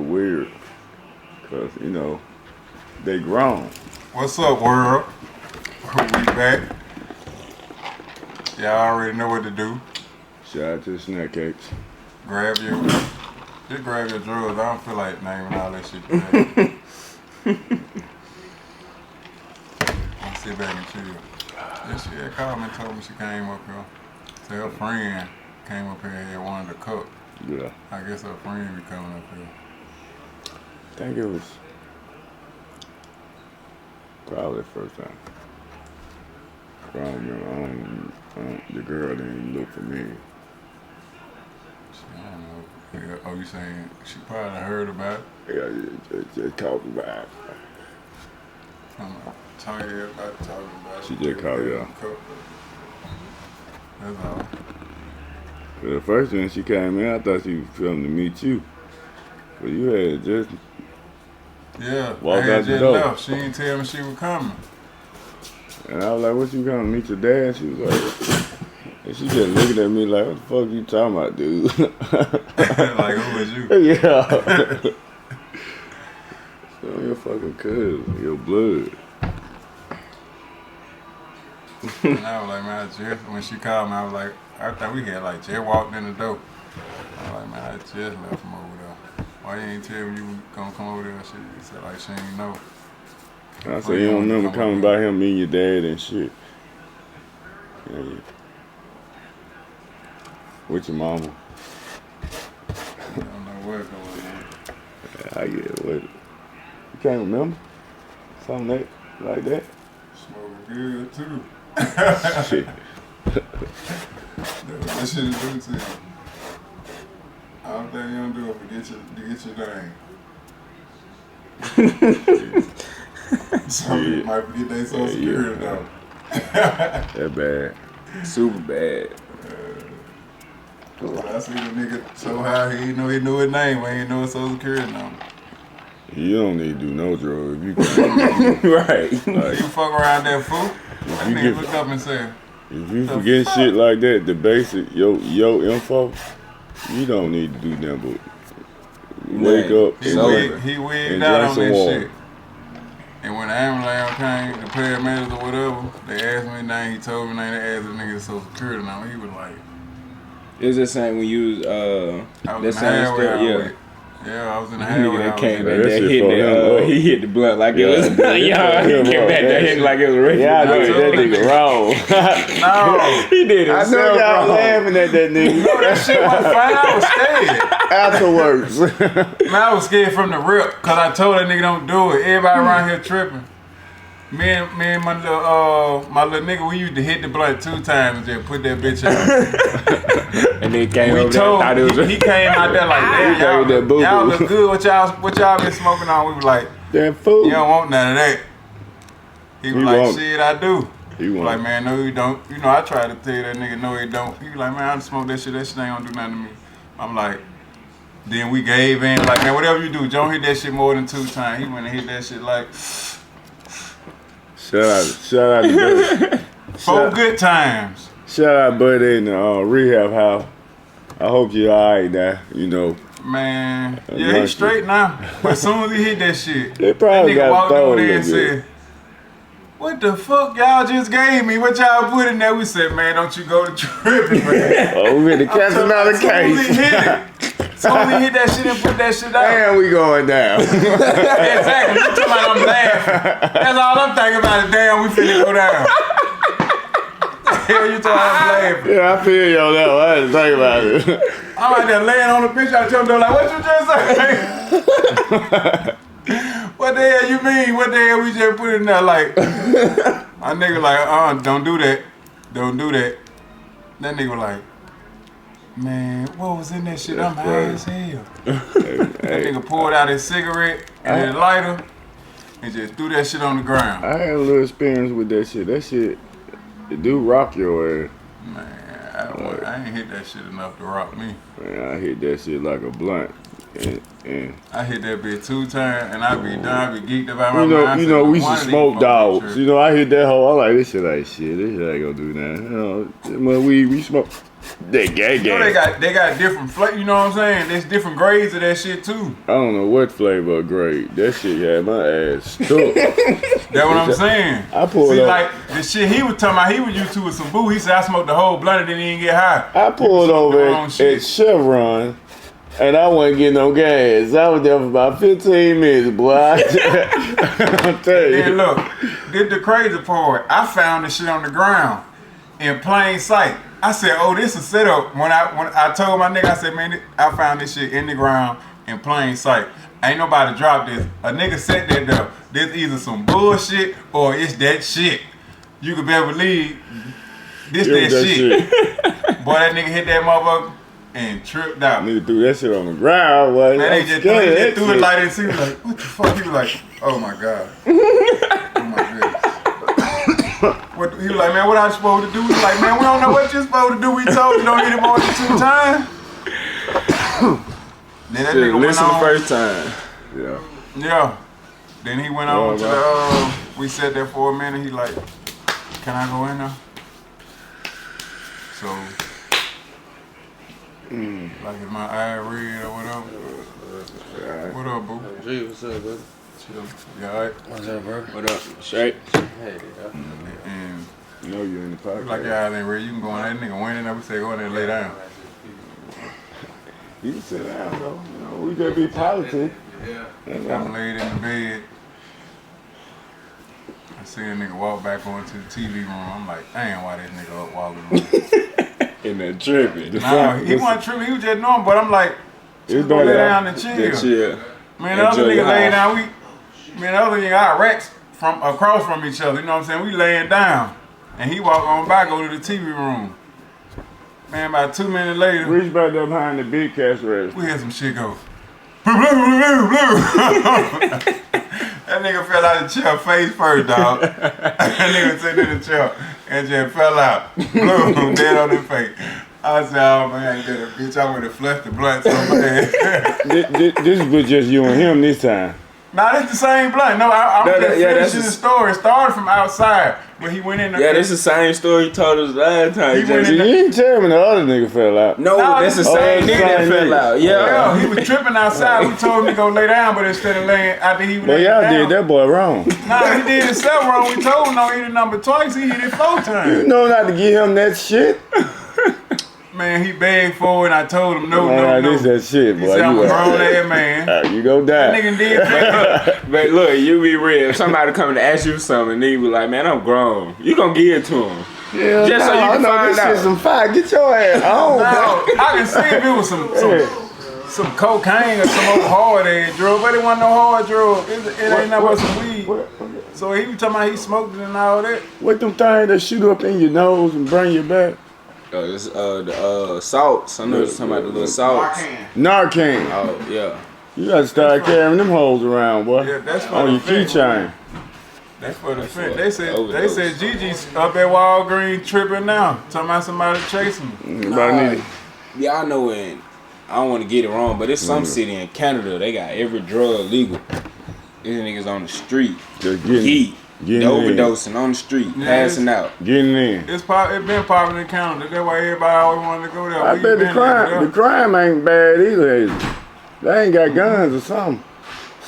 weird, cause they grown. What's up, world? We back. Y'all already know what to do. Shout out to the snack cakes. Just grab your drugs. I don't feel like naming all that shit today. I'll sit back and chill. Yeah, she had called me and told me she came up here. So her friend came up here and wanted to cook. Yeah. I guess her friend be coming up here. I think it was probably the first time. I don't remember. The girl didn't look for me. I don't know. Yeah, oh, you saying she probably heard about it? Yeah, just talking about it. Talking about it. She just called y'all. That's all. But the first time she came in, I thought she was coming to meet you. But you had just walked out the door. Left. She didn't tell me she was coming. And I was like, what you coming to meet your dad? She was like, and she just looking at me like, what the fuck you talking about, dude? Like, who was you? Yeah. So your fucking cousin, your blood. And I was like, man, when she called me, I was like, I thought we had like just walked in the door. I was like, man, I just left from over there. Why you ain't tell me you was gonna come over there? She said like she ain't know. I said, you don't remember coming by him, meeting your dad and shit. Yeah. With your mama. I don't know what's going on. Yeah, I get it. What? You can't remember? Something like that? Smoking good too. Shit. What shit to do to you? I don't think you don't do it to get your name. Some people might forget they social security though. That bad. Super bad. I see the nigga so high he knew his name, but he didn't know his social security number. You don't need to do no drugs. You can, Right. like, You fuck around that fool. That nigga look up and say, if you forget shit like that, the basic, your info, you don't need to do nothing but wake up he wigged and out drink on some that water. shit. And when the ambulance came, the paramedics or whatever, they asked me his name, he told me his name, they asked the nigga his social security number. He was like, It's the same when you was I was that in the same highway. stuff, yeah. Yeah, I was in the Nigga highway. that came in. back That there shit hit fucked him up. he hit the blunt like it was he came back there hitting like it was regular. Yeah, I know that nigga wrong. No. He did it. I know y'all laughing at that nigga. No, that shit wasn't fine. I was scared. Afterwards. Man, I was scared from the rip, cause I told that nigga don't do it. Everybody around here tripping. Me and my little nigga, we used to hit the blunt 2 times and just put that bitch out. And then came We over told there. he came out there like, damn, y'all look good. What y'all been smoking on? We was like, That fool. you don't want none of that. He was like, shit, I do. He was like, man, no, you don't. You know, I tried to tell that nigga, no, he don't. He was like, man, I done smoked that shit ain't gonna do nothing to me. I'm like, then we gave in, like, man, whatever you do, don't hit that shit more than 2 times. He went and hit that shit like Shout out to Buddy. 4 good times. Shout out Buddy in the rehab house. I hope you alright now, Man, yeah, he's straight now. But as soon as he hit that shit, They probably that nigga got walked thrown over a there and little said, what the fuck y'all just gave me? What y'all put in there? We said, man, don't you go to tripping, man. Oh, we finna catch another As soon as he case. hit it, as soon as he hit that shit and put that shit out. And we going down. Exactly. You talking about I'm laughing. That's all I'm thinking about is, damn, we finna go down. Hell, you talking about I'm laughing. Yeah, I feel you on that one. I had to think about it. I'm out there laying on the bench out your door like, what you just say? What the hell you mean? What the hell we just put in there? Like, my nigga like, don't do that. Don't do that. That nigga like, man, what was in that shit? I'm high as hell. That nigga pulled out his cigarette and his lighter and just threw that shit on the ground. I had a little experience with that shit. That shit, it do rock your ass. Man, I ain't hit that shit enough to rock me. Man, I hit that shit like a blunt. And I hit that bitch 2 times and I be done. I be geeked about my mind. we should smoke dogs. I hit that hoe. I'm like, this shit ain't shit. This shit ain't gonna do nothing. When we smoke. They gay. You know they got different flavor. You know what I'm saying? There's different grades of that shit too. I don't know what flavor or grade. That shit had my ass stuck. That's what I'm saying. I pulled See, up. like the shit he was talking about, he was used to with some boo. He said I smoked the whole blunt and didn't even get high. I pulled over at Chevron. And I wasn't getting no gas. I was there for about 15 minutes, boy. I'll tell you. And look, did the crazy part. I found the shit on the ground in plain sight. I said, oh, this is set up. When I told my nigga, I said, man, I found this shit in the ground in plain sight. Ain't nobody dropped this. A nigga said that though. This either some bullshit or it's that shit. You could better believe this that shit. Boy, that nigga hit that motherfucker and tripped out. Nigga threw that shit on the ground, boy. Man, they just threw it like this. He was like, what the fuck? He was like, oh my God. Oh my goodness. He was like, man, what I supposed to do? He was like, man, we don't know what you're supposed to do. We told you don't hit it more than 2 times. Then that nigga went on. The first time. Yeah. Yeah. Then he went on to the, we sat there for a minute. He like, can I go in there? So, like if my eye red or whatever. What up, boo? Gee, what's up, bro? You alright? What's up, bro? What up? Straight? Hey, And You know you in the pocket. like your eyes ain't red, you can go in that nigga went in there, we say go in there and lay down. You can sit down, though. You know, we gotta be politic. I'm laid in the bed. I see a nigga walk back onto the TV room. I'm like, damn, why this nigga up walking around? In that tripping. Nah, he wasn't tripping, he was just normal, but I'm like, just go lay down and chill. Man, the other nigga laying down, me and the other nigga, our racks from across from each other, you know what I'm saying? We laying down. And he walk on by, go to the TV room. Man, about 2 minutes later, Reach back there behind the big cash register. we hear some shit go. Blue, blue, blue, blue. That nigga fell out of the chair face first, dog. That nigga sitting in the chair and just fell out. Blue, dead on his face. I said, oh man, get a bitch, I would have flushed the blunt so bad. This was just you and him this time. Nah, that's the same blunt. No, I'm just finishing the story. It started from outside, but he went in there. Yeah, that's the same story you told us last time. He went You didn't tell me the other nigga fell out. No, that's the same nigga that fell out. Yeah, he was tripping outside. We told him to go lay down, but instead of laying after he was Well, laying y'all down. did that boy wrong. Nah, he did himself wrong. We told him don't hit the number twice. He hit it 4 times. You know not to give him that shit. Man, he begged for it, and I told him no. This that shit, boy. He said, I'm a grown ass man. You go die. That nigga did that. But look, you be real. If somebody coming to ask you something, they be like, man, I'm grown. You gonna give it to him. Yeah, Just so you can find this out. shit some fire. Get your ass on, No, man. I can see if it was some cocaine or some old hard ass drug, but it wasn't no hard drug. It ain't nothing but some weed. So he was talking about he smoked it and all that. What them things that shoot up in your nose and bring you back? It's the salts. I know you're talking about the little salts. Narcan. Oh, yeah. You gotta start carrying them hoes around, boy. Yeah, that's for on the your keychain. That's for the friend. They said Gigi's up at Walgreens tripping now. Talking about somebody chasing him. Yeah, I know it. I don't want to get it wrong, but it's some city in Canada. They got every drug legal. These niggas on the street. Just Getting overdosing on the street, passing out. Getting in. It's been popular in Canada. That's why everybody always wanted to go there. I bet the crime ain't bad either. They ain't got guns or something.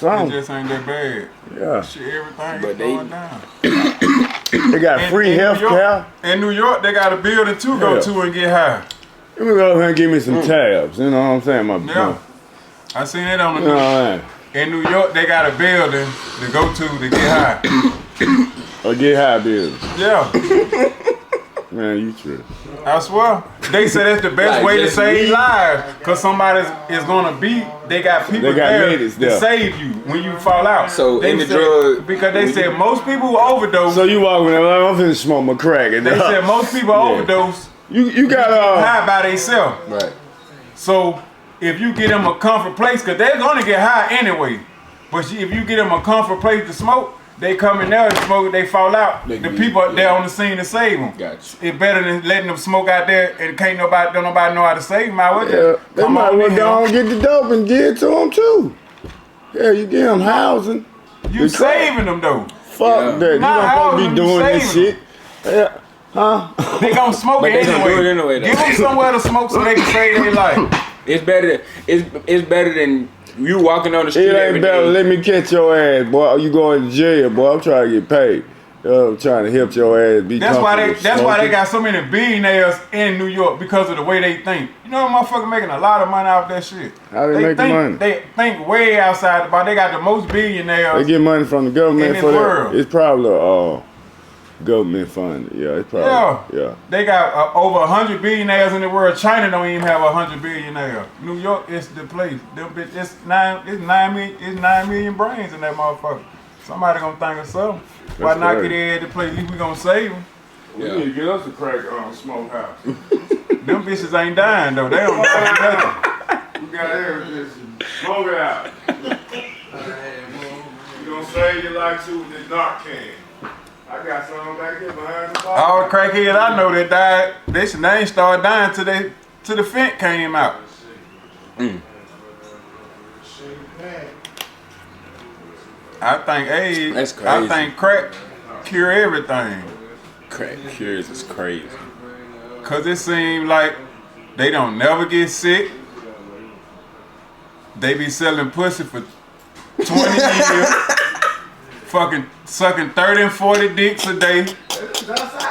It just ain't that bad. Yeah. Shit, everything But is going down. They got free health care. In New York, they got a building to go to and get high. Let me go over here and give me some tabs. You know what I'm saying? Yeah. I seen that on the news. Right. In New York, they got a building to go to get high. Or get high building. Yeah. Man, you true. I swear. They say that's the best way to save lives. Because somebody is going to be, they got people there to save you when you fall out. So in the drug. Because they said most people who overdose. So you walking there, I'm finna smoke my crack. They said most people overdose. You got high by themselves. Right. So if you get them a comfort place, because they're going to get high anyway. But if you get them a comfort place to smoke, they come in there and smoke, they fall out. The people there on the scene to save them. Gotcha. It's better than letting them smoke out there and don't nobody know how to save them. They might well go and get the dope and give it to them too. Yeah, you give them housing. You saving them though. Fuck that. You don't supposed to be doing this shit. Yeah. Huh? They gonna smoke But it they gonna do it anyway. anyway, though. Give them somewhere to smoke so they can save their life. It's better than you walking on the street It every ain't better. day. Let me catch your ass, boy. You going to jail, boy. I'm trying to get paid. I'm trying to help your ass be That's why comfortable they got so many billionaires in New York because of the way they think. You know, motherfucker making a lot of money off that shit. How they make think, money? They think way outside the box. They got the most They billionaires. get money from the government in this for world. that. It's probably government funded. Yeah, it's probably yeah. They got over 100 billionaires in the world. China don't even have 100 billionaires. New York is the place. Them bitch, it's 9 million brains in that motherfucker. Somebody gonna think of something. Why not right. get in at the place? At least we gonna save them. We need to get us a crack smokehouse. Them bitches ain't dying though. They don't die from nothing. We got everything. Smoke it out. You gonna save your life too with this Narcan. I got some back here behind the bar. All the crackheads I know that died, they ain't started dying till the fent came out. I think AIDS, That's crazy. I think crack cure everything. Crack cures is crazy. Cause it seems like they don't never get sick. They be selling pussy for 20 years. Fucking sucking 30 and 40 dicks a day.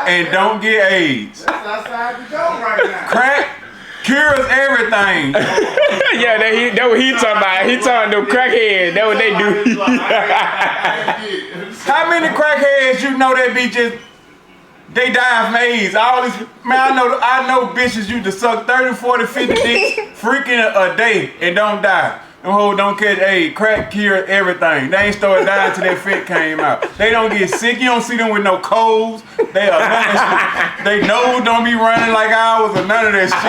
And don't get AIDS. That's outside the door right now. Crack cures everything. Yeah, that what he talking about. He talking to crackheads. That what they do. How many crackheads you know that be just they die from AIDS? All this man, I know bitches you to suck 30, 40, 50 dicks freaking a day and don't die. Them hoes don't catch AIDS. Crack cure everything. They ain't started dying till that fit came out. They don't get sick. You don't see them with no colds. They are none of that shit. They nose don't be running like ours or none of that shit.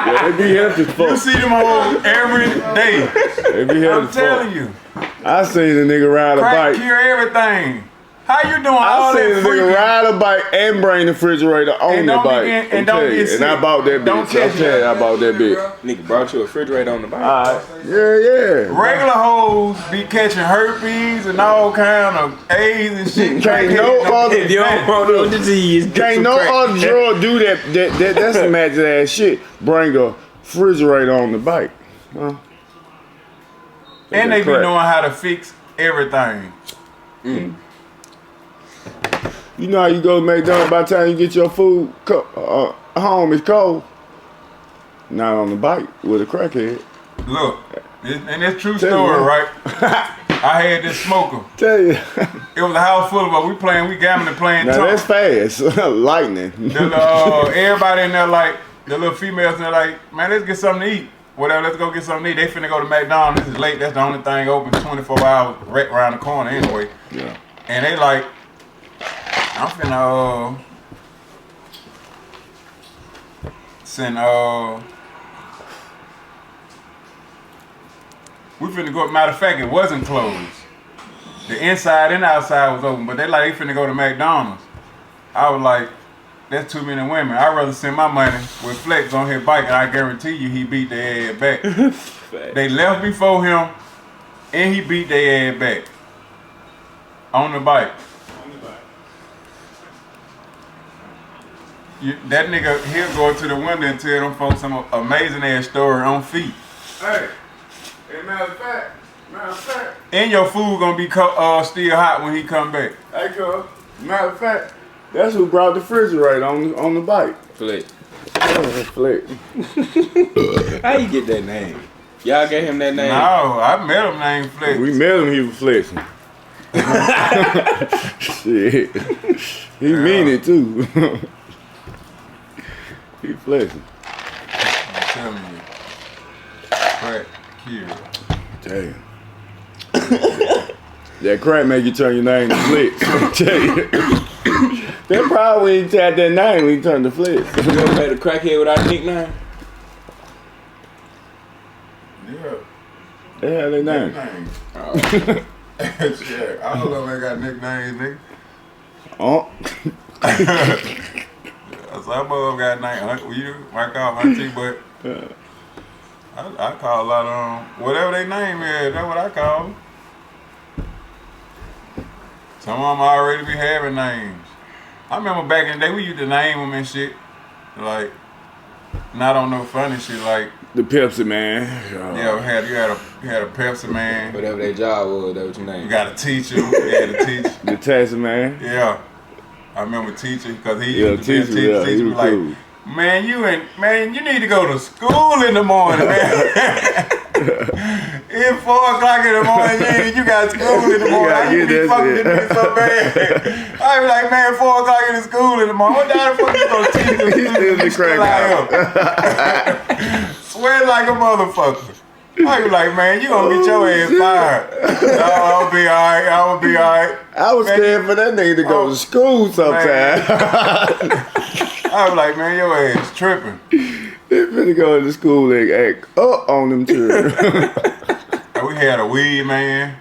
Yeah, they be healthy as You fuck. see them hoes every day. They be healthy I'm as telling fuck. you. I seen a nigga ride a Crack bike. cure everything. How you doing I all seen a that nigga freaking? ride a bike and bring the refrigerator on And the don't bike. begin- and I'm don't telling get you. sick. And I bought that Don't bitch. catch I'm telling you, I bought that bitch. Nigga brought you a refrigerator on the bike. Yeah. Regular hoes be catching herpes and all kind of AIDS and shit. Can't Crackheads no don't other- get If you don't that. want no disease, get Can't some no crack. other drug do that. That's some magic ass shit. Bring a refrigerator on the bike. Huh? And they be Crack. knowing how to fix everything. You know how you go to McDonald's by the time you get your food home, it's cold. Not on the bike with a crackhead. Look, and it's true Tell story, me. right? I had this smoker. Tell you. It was a house full of us. We gambling, playing Now top. that's fast. Lightning. Everybody in there like, the little females in there like, man, let's get something to eat. Whatever, let's go get something to eat. They finna go to McDonald's. This is late. That's the only thing open 24 hours right around the corner anyway. Yeah. And they like, I'm finna send we finna go. Matter of fact, it wasn't closed. The inside and outside was open, but they like they finna go to McDonald's. I was like, that's too many women. I'd rather send my money with Flex on his bike, and I guarantee you he beat their ass back. They left before him, and he beat their ass back on the bike. That nigga, he'll go to the window and tell them folks some amazing ass story on feet. Hey, matter of fact. And your food gonna be still hot when he come back. Hey, cuz. Matter of fact, that's who brought the refrigerator on the bike. Flick. Flick. How you get that name? Y'all gave him that name? No, I met him named Flex. We met him, he was flexing. Shit. He mean it too. He flexing. I'm telling you. Crack here. Damn. That crack make you turn your name to Flex. I tell you. That probably when you had that name when you turned to Flex. You ever met a crackhead without a nickname? Yeah. They had their name. Nicknames. Shit, I don't know if they got nicknames, nigga. Oh. Some of them got names. You might call Auntie, but I call a lot of them. Whatever their name is, that's what I call them. Some of them already be having names. I remember back in the day we used to name them and shit. Like, not on no funny shit like the Pepsi man. Yeah, you had a Pepsi man. Whatever their job was, that was your name. You got a teacher. You had a teacher. The taxi man. Yeah. I remember teaching because he used to be a teacher. Teacher was like, cool. man, you need to go to school in the morning, man. It's 4 o'clock in the morning, you got school in the morning. I used to be fucking this nigga so bad. I be like, man, 4 o'clock in the school in the morning. What the fuck you gonna teach us? He's still in the crack house. Sweat like a motherfucker. I be like, man, you gonna get your ass fired. No, I'll be alright. I was scared for that nigga to go to school sometime. I was like, man, your ass tripping. They finna go to school and act up on them children. We had a weed man,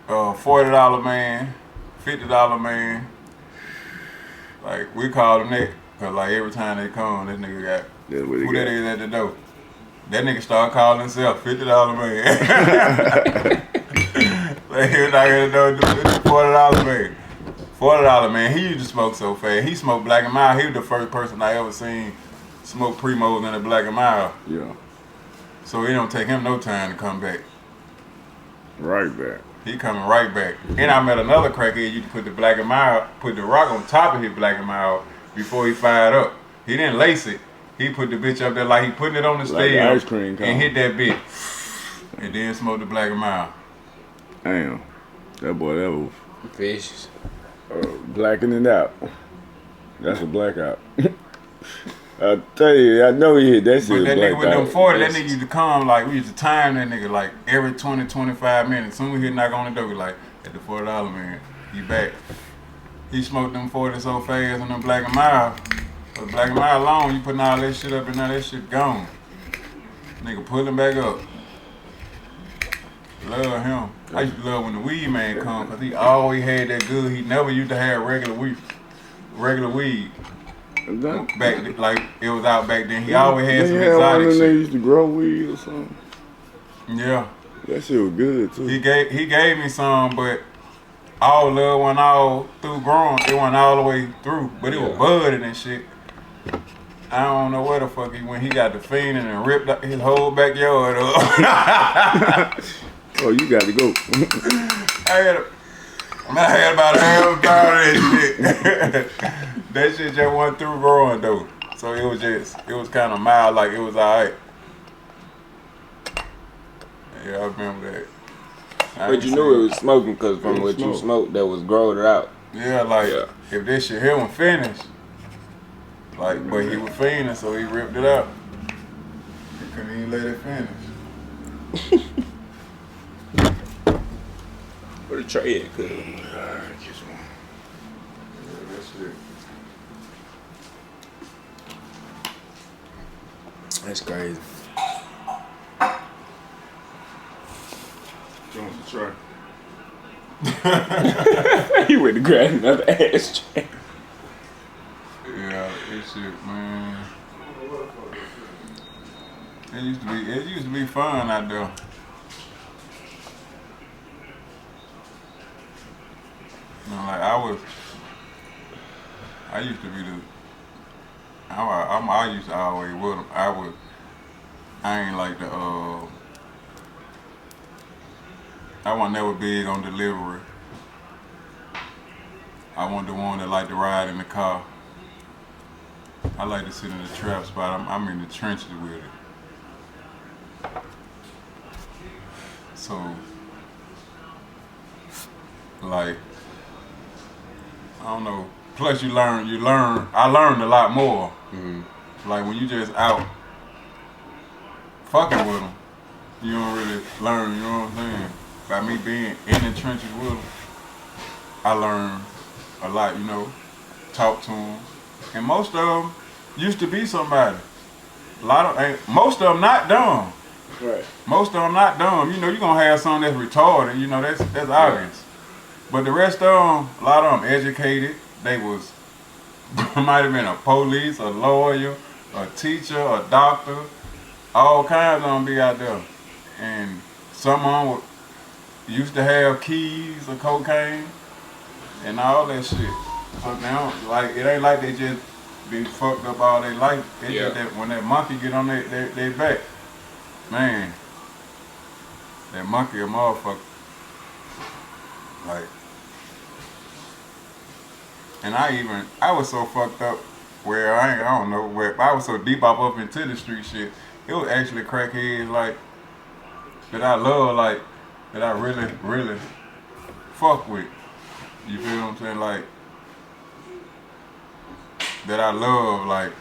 $40 man, $50 man. Like, we called him that, cause like every time they come, this nigga got who that is at the door. That nigga started calling himself $50 man. Like, he was out here at the door doing $40 man. $40 man, he used to smoke so fast. He smoked Black and Mild. He was the first person I ever seen smoke Primos in a Black and Mild. Yeah. So it don't take him no time to come back. Right back. He coming right back. And I met another crackhead. You can put the Black and Mild, put the rock on top of his Black and Mild before he fired up. He didn't lace it. He put the bitch up there like he putting it on the stage ice cream cone. and hit that bitch. And then smoke the Black and Mild. Damn. That boy, that was Vicious. blacking it out. That's a blackout. I tell you, I know he hit that shit. But that nigga with them 40, that That's- nigga used to come, like, we used to time that nigga, like, every 20, 25 minutes. Soon as he knock on the door, we like, at the $40 man, he back. He smoked them 40 so fast on them Black and Mild. But Black and Mild alone, you putting all that shit up and now that shit gone. Nigga pull him back up. Love him. I used to love when the weed man come, cause he always had that good. He never used to have regular weed. Back like it was out back then. He always had some exotic shit. They shit. used to grow weed or something. Yeah. That shit was good too. He gave me some, but all love went all through growing. It went all the way through, but it was budding and shit. I don't know where the fuck he went. He got the fiending and ripped up his whole backyard up. Oh, you got to go. I had about a half a pound of that shit. That shit just went through growing though. So it was kind of mild, like it was alright. Yeah, I remember that. But you knew it was smoking because from what you smoked, that was growed out. Yeah, like if this shit here was finished, like, but he was fiending, so he ripped it out. He couldn't even let it finish. Where the tray at, cuz? That's crazy. Jones the tray. He went to grab another ashtray. Yeah, this shit, man. It used to be fun out there. You know, like I used to be I used to always with them. I ain't like I wasn't never big on delivery. I wasn't the one that liked to ride in the car. I like to sit in the trap spot. I'm in the trenches with it. So, like, I don't know. Plus, I learned a lot more. Mm-hmm. Like when you just out fucking with them, you don't really learn. You know what I'm saying? By me being in the trenches with them, I learned a lot. You know, talk to them, and most of them used to be somebody. Most of them not dumb. Right. Most of them not dumb. You know, you're gonna have some that's retarded. You know, that's obvious. But the rest of them, a lot of them educated. They might have been a police, a lawyer, a teacher, a doctor. All kinds of them be out there. And some of them used to have keys or cocaine and all that shit. So now, like, it ain't like they just be fucked up all their life. It's just that when that monkey get on their back, man, that monkey a motherfucker. Like, and I was so fucked up where I don't know where, but I was so deep up into the street shit. It was actually crackheads like that I love, like that I really, really fuck with. You feel what I'm saying? Like that I love, like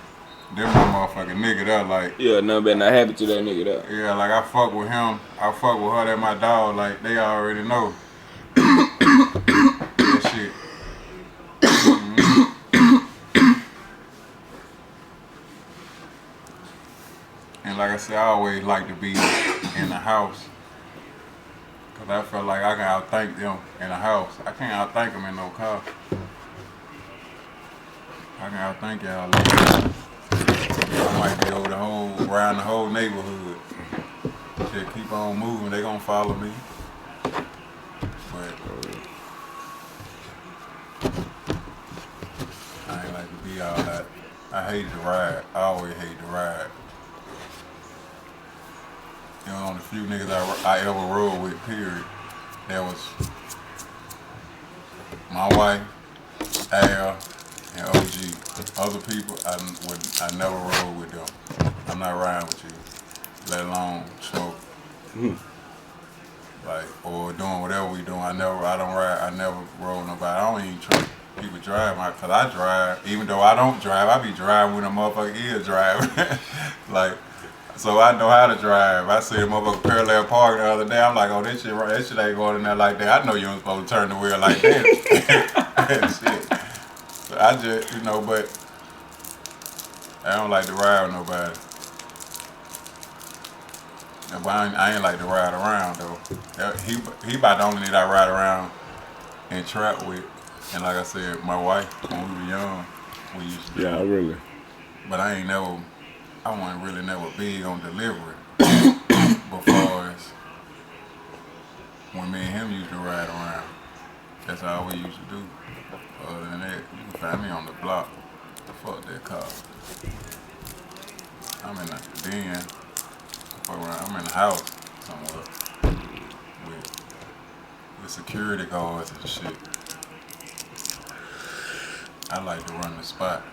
them motherfucking nigga there, like yeah, nothing better not happen to that nigga there. Yeah, like I fuck with him, I fuck with her, that my dog, like they already know. That shit. And like I said, I always like to be in the house. Cause I feel like I can outthink them in the house. I can't outthink them in no car. I can outthink y'all. I might be over around the whole neighborhood. Shit, keep on moving, they gonna follow me. But I ain't like to be all that. I hated to ride. I always hated to ride. You know, the few niggas I ever rode with, period, that was my wife, Al, and OG. Other people, I never rode with them. I'm not riding with you, let alone smoke. Like, or doing whatever we doing. I don't ride, I never rode nobody. I don't even trust people drive, cause I drive, even though I don't drive, I be driving when a motherfucker is driving. Like, so I know how to drive. I see a motherfucker parallel park the other day. I'm like, oh, that shit ain't going in there like that. I know you ain't supposed to turn the wheel like that. Shit. So I just, but I don't like to ride with nobody. But I ain't like to ride around though. He about the only nigga I ride around and trap with. And like I said, my wife, when we were young, we used to. Yeah, really. But I wasn't really never big on delivery. Before as when me and him used to ride around. That's all we used to do. Other than that, you can find me on the block. Fuck that car. I'm in the house somewhere with security guards and shit. I like to run the spot.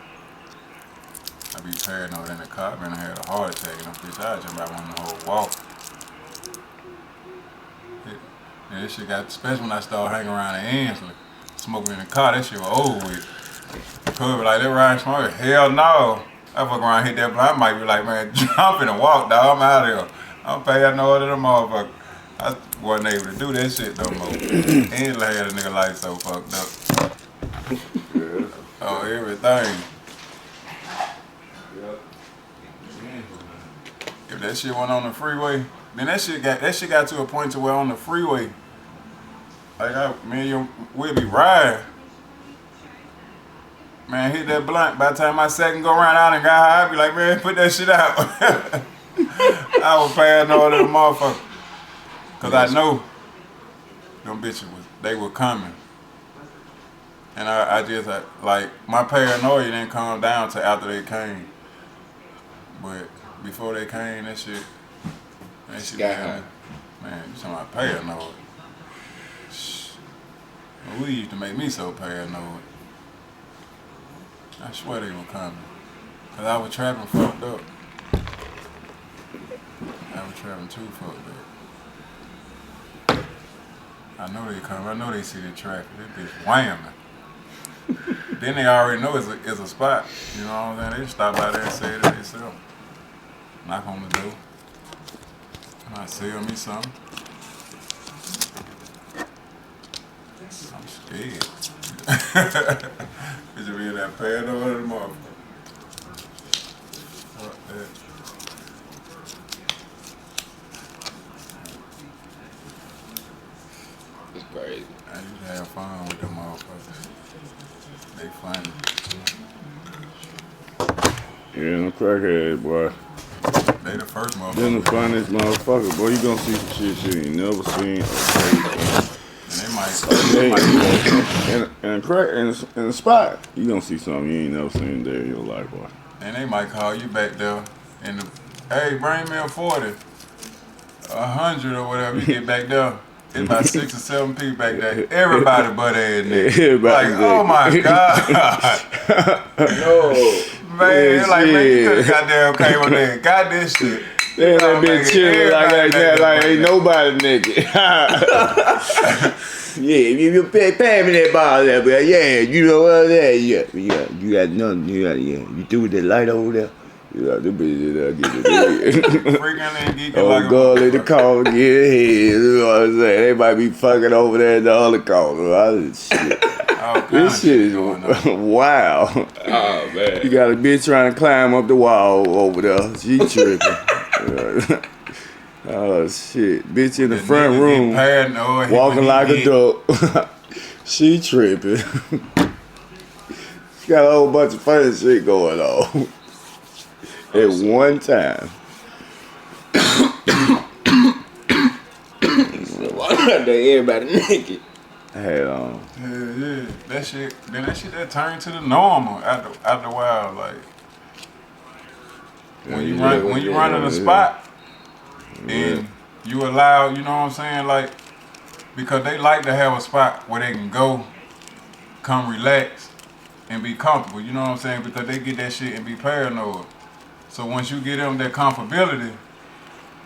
I be paranoid in the car. I had a heart attack and bitch, I jump out on the whole walk. And this shit got, especially when I started hanging around in Ansley, smoking in the car, that shit was over with. Could be like, that Ryan smoking? Hell no. I fuck around and hit that blind, I might be like, man, jump in and walk, dog. I'm out of here. I'm paying no other than motherfucker. I wasn't able to do that shit no more. And had a nigga life so fucked up. Oh, everything. If that shit went on the freeway, then that shit got to a point to where on the freeway, like we'll be riding. Man, hit that blunt. By the time my second go around out and got high, I be like, man, put that shit out. I was paranoid of the motherfucker. Cause I know them bitches they were coming. And I just, like, my paranoia didn't come down till after they came. But before they came, that shit got me. Man, you talking about paranoid. We used to make me so paranoid. I swear they were coming. Cause I was trapping fucked up. I was trapping too fucked up. I know they come. I know they see the traffic. That bitch whamming. Then they already know it's a spot. You know what I'm saying? They just stop by there and say it themselves. Knock on the door. Might sell me something. I'm scared. Is it really that paranoid or the motherfucker? Fuck that. It's crazy. I used to have fun with them motherfuckers. They funny. Yeah, them crackheads, boy. They the first motherfuckers. Them the funniest motherfuckers, boy. You gonna see some shit you ain't never seen. And they in the spot, you gonna see something you ain't never seen there in your life, boy. And they might call you back there hey, bring me a 40, 100 or whatever. You get back there. It's about 6 or 7 people back there. Everybody but ass nigga. Like, oh my God. No. Man, yeah, like, man, you could've goddamn came up there and got this shit. They that bitch chilling like that, like ain't nobody nigga. Yeah, you pay me that ball there, but yeah, you know what that, yeah, you got nothing, you threw the light over there. Yeah, the bitch there get it. Freaking and geeking Oh like God, let the call get ahead. You know what I'm saying? They might be fucking over there in the other corner. Shit. This shit is wow. Oh man. You got a bitch trying to climb up the wall over there. She tripping. Oh shit. Bitch in the front room walking like a duck. She tripping. She got a whole bunch of funny shit going on. At one time. Everybody naked. Head on. Yeah. That shit that turned to the normal after a while. Like when you run in a spot and you allow, you know what I'm saying, like because they like to have a spot where they can go, come relax, and be comfortable. You know what I'm saying? Because they get that shit and be paranoid. So once you get them that comfortability,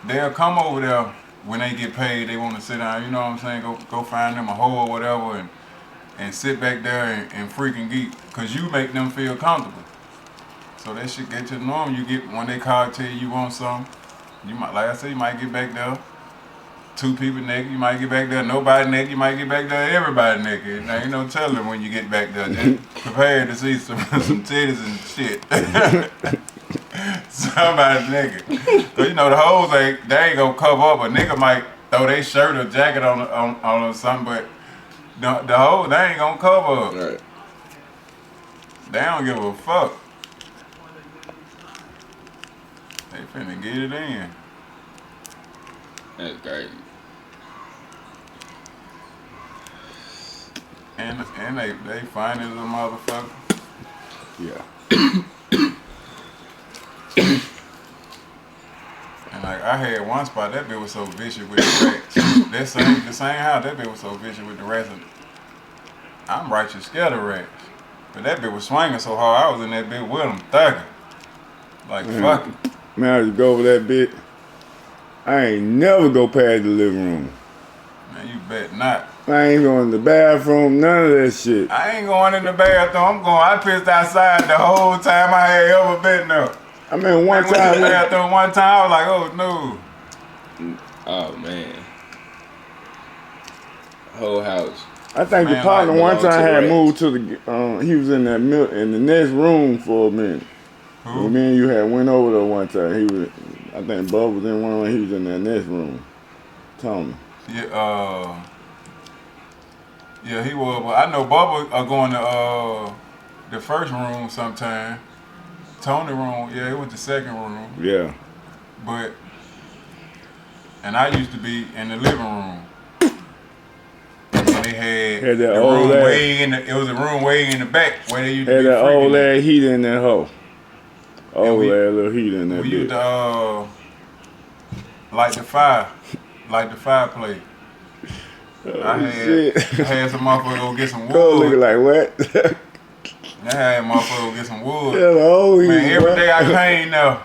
they'll come over there when they get paid. They want to sit down. You know what I'm saying? Go find them a hole or whatever and sit back there and freaking geek. Cause you make them feel comfortable. So that shit get to the norm. You get when they call tell you want something. You might, like I said, you might get back there. 2 people naked, you might get back there. Nobody naked, you might get back there. Everybody naked. Now ain't no telling when you get back there. Just prepare to see some titties and shit. Somebody naked. So you know the hoes they ain't gonna cover up. A nigga might throw their shirt or jacket on or something, but the hoes they ain't gonna cover up. Right. They don't give a fuck. They finna get it in. That's crazy. And they fine as a motherfucker. Yeah. And like I had one spot, that bitch was so vicious with the rats. The same house, that bitch was so vicious with the rats. I'm righteous scared of rats. But that bitch was swinging so hard, I was in that bitch with them thugging. Like fuck it. Man, I just go over that bit. I ain't never go past the living room. Man, you bet not. I ain't going in the bathroom, none of that shit. I ain't going in the bathroom. I pissed outside the whole time I had ever been there. I mean, one time. I went to the bathroom one time, I was like, oh no. Oh man. Whole house. I think the partner one time had moved to the, he was in that in the next room for a minute. Who? Me and you had went over there one time. He was, I think Bubba was in one, he was in that next room. Tommy. Yeah, yeah, he was. But I know Bubba are going to the first room sometime. Tony room, yeah, it was the second room. Yeah. But, and I used to be in the living room. And they had that the old room lad. way in the, it was a room way in the back where they used to Had be that freaking. old lad heat in that hole. Old we- lad little heat in that We used bitch. to light the fireplace. I had some motherfucker go get some Cole wood. looking like what? I had motherfucker go get some wood. Yeah, the old Man, heat, every what? day I came there,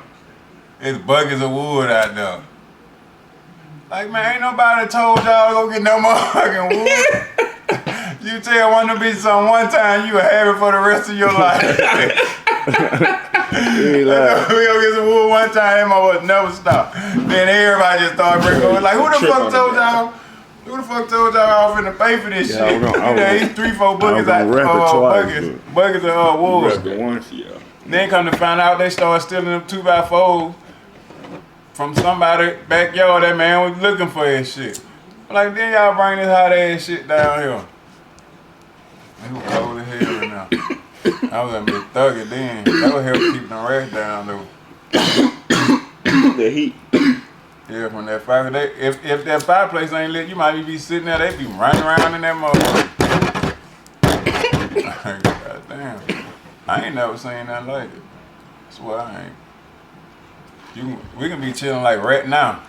it's buckets of wood out there. Like, man, ain't nobody told y'all to go get no motherfucking wood. You tell one of them bitches on one time, you will have it for the rest of your life. We go get some wood one time, that motherfucker never stop. Then everybody just started bringing over. Like, who the fuck told y'all? Who the fuck told y'all I was finna pay for this shit? He's 3-4 buckets buckets of wood. Then come to find out they started stealing them 2x4s from somebody backyard. That man was looking for his shit. I'm like, then y'all bring this hot ass shit down here. It was cold as hell right now. I was gonna be thugging then. That would help keep the rest down though. The heat. Yeah, from that fire. If that fireplace ain't lit, you might be sitting there. They be running around in that motherfucker. God damn. I ain't never seen nothing like it. That's why I ain't. We can be chilling like right now.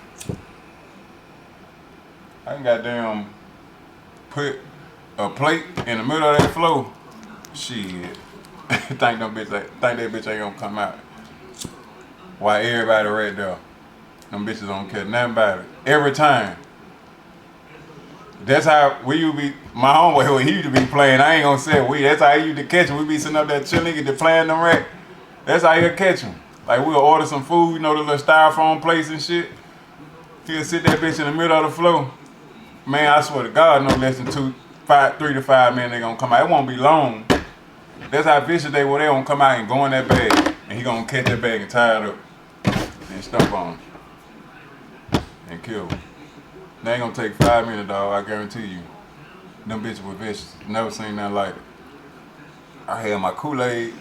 I can goddamn put a plate in the middle of that floor. Shit. think that bitch ain't gonna come out. Why everybody right there? Them bitches don't care nothing about it. Every time. That's how we used to be, my homeboy, he used to be playing. I ain't gonna say we, that's how he used to catch him. We be sitting up there chilling, get to playing them rack. That's how he'll catch him. Like we'll order some food, you know, the little styrofoam plates and shit. He'll sit that bitch in the middle of the floor. Man, I swear to God, no less than 3 to 5 minutes they gonna come out. It won't be long. That's how vicious they were. They gonna come out and go in that bag. And he gonna catch that bag and tie it up. And stomp on him. And kill him. They ain't gonna take 5 minutes, dog. I guarantee you. Them bitches were vicious. Never seen nothing like it. I had my Kool-Aid.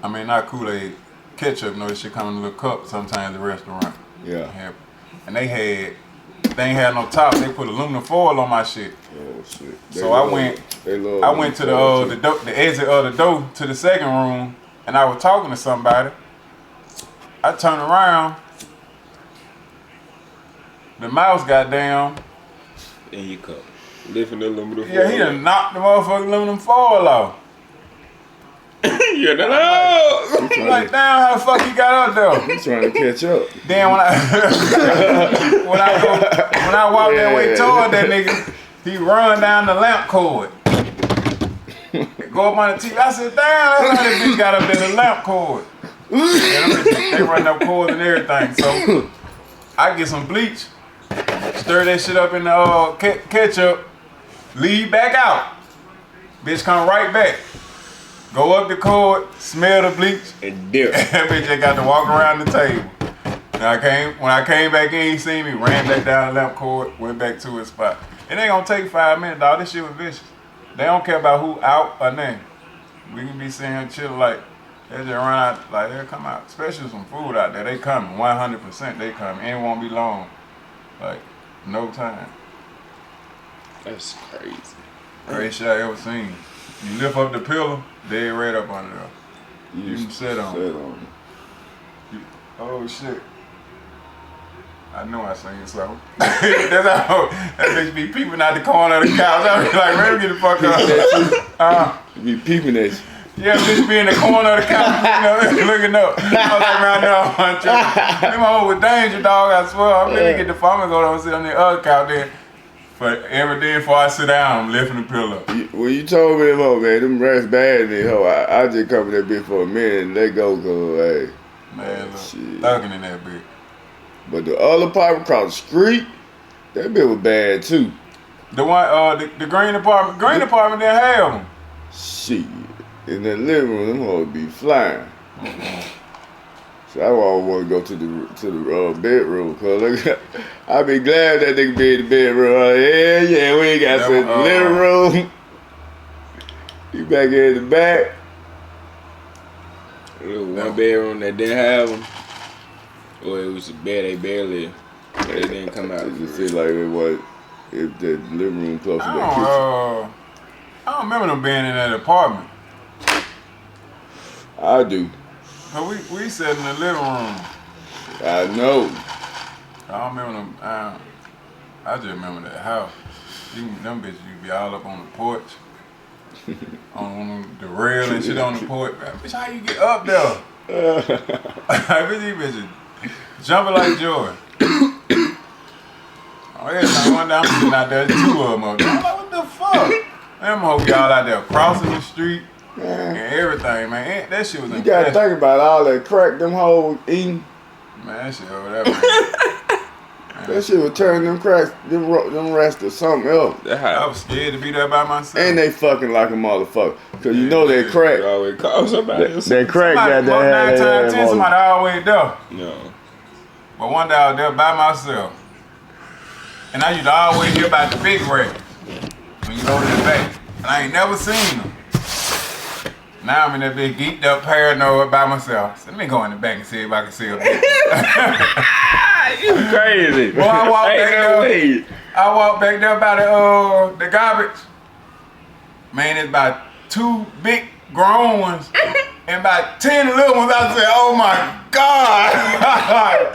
I mean, not Kool-Aid. Ketchup. You know, this shit come in a little cup sometimes at the restaurant. Yeah. And they ain't had no top. They put aluminum foil on my shit. Oh shit. So I went to the exit of the door to the second room, and I was talking to somebody. I turned around. The mouse got down. In your cup. Lifting the aluminum foil. Yeah, he done knocked the motherfucking aluminum foil off. You're not I'm like, damn, how the fuck he got up there? He's trying to catch up. Then when I walked that way toward that nigga, he run down the lamp cord. Go up on the TV. I said, damn, that's how that bitch got up there, the lamp cord. Yeah, they run up cords and everything. So I get some bleach, stir that shit up in the ketchup, leave back out. Bitch come right back. Go up the cord, smell the bleach, and dip. That bitch just got to walk around the table. When I came back in, he seen me, ran back down the lamp cord, went back to his spot. It ain't gonna take 5 minutes, dog. This shit was vicious. They don't care about who out or nothing. We can be sitting here chilling like, they just run out, like they'll come out. Especially some food out there, they coming, 100% they coming. It won't be long, like no time. That's crazy. Greatest shit I ever seen. You lift up the pillow, they right up under there. You can sit on it. Oh shit. I know I seen something. That's how that bitch be peeping out the corner of the couch. I be like, man, get the fuck up. You be peeping at you. Yeah, bitch be in the corner of the couch, you know, looking up. I was like, around there, them hoes with danger, dog, I swear. I'm gonna get the phone and go down and sit on the other couch there. But every day before I sit down, I'm lifting the pillow. When you told me, man, them rats bad in there, I just come in that bitch for a minute and let go, hey. Man, look, thugging in that bitch. But the other apartment across the street, that bitch was bad too. The one, the green apartment didn't have them. Shit, in that living room, them hoes be flying. So I always want to go to the bedroom, cause I be glad that nigga be in the bedroom. Yeah, we ain't got to sit in the living room. You back here in the back. One bedroom that didn't have them. Or it was a bed they didn't come out. It just seemed like it was, if the living room close to the kitchen. I don't remember them being in that apartment. I do. But we sat in the living room. I know. I don't remember them. I just remember that house. Them bitches, you be all up on the porch. On the rail and shit on the porch. Bitch, how you get up there? Bitch, these bitches jumping like joy. Every time one day I'm sitting out there, 2 of them up there. I'm like, what the fuck? Them hoes y'all out there crossing the street and everything, man. That shit was You gotta think about all that crack them hoes eating. Man, that shit over there, man. That shit would turn them cracks, them rats to something else. I was scared to be there by myself. And they fucking like a motherfucker. Cause you know that crack. You always call somebody. That crack got that. 9 times 10, somebody always there. No. But one day I was there by myself. And I used to always hear about the big rat when you go to the back. And I ain't never seen them. Now I'm in that big geeked up paranoid by myself. So let me go in the back and see if I can see a bitch. You crazy. Well, I walked back there by the garbage. Man, it's about 2 big grown ones and about 10 little ones. I said, oh my God.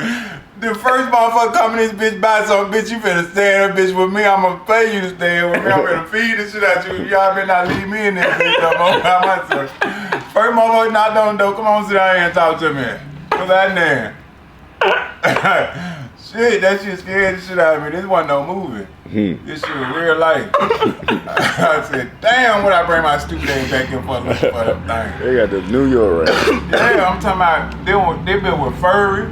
The first motherfucker coming this bitch by some bitch, you finna stay in that bitch with me. I'm gonna pay you to stay with me. I'm finna feed this shit out you. Y'all better not leave me in this bitch no more by myself. First motherfucker knocked on the door. Come on, sit down here and talk to me. What's that name? Shit, that shit scared the shit out of me. This wasn't no movie. This shit was real life. I said, damn, would I bring my stupid ass back here for them things? They got the New York right. Yeah, I'm talking about, they been with furry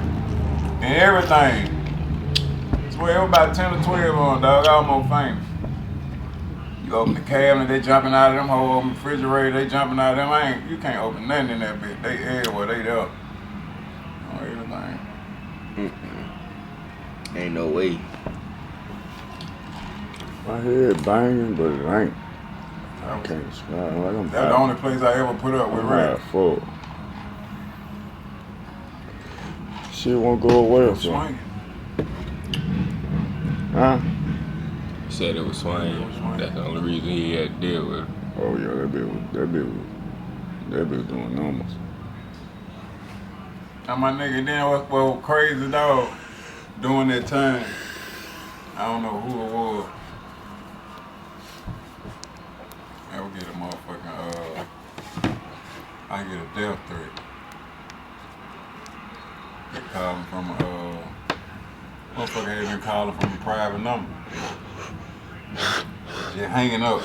and everything. Swear, it was about 10 or 12 on, dog. I almost fainted. You open the cabinet, they jumping out of them. Open the refrigerator, they jumping out of them. You can't open nothing in that bitch. They everywhere, they there. On everything. Ain't no way. My head banging, but it ain't. I can't smile. Like I'm That's the only place I ever put up with Red. Full. Shit won't go away or Swinging. Huh? He said it was swinging. That's the only reason he had to deal with it. Oh yeah, that bitch was doing numbers. Now my nigga then was crazy dog during that time. I don't know who it was. I would get a motherfucking I get a death threat. They calling from motherfucker had been calling from a private number. Just hanging up.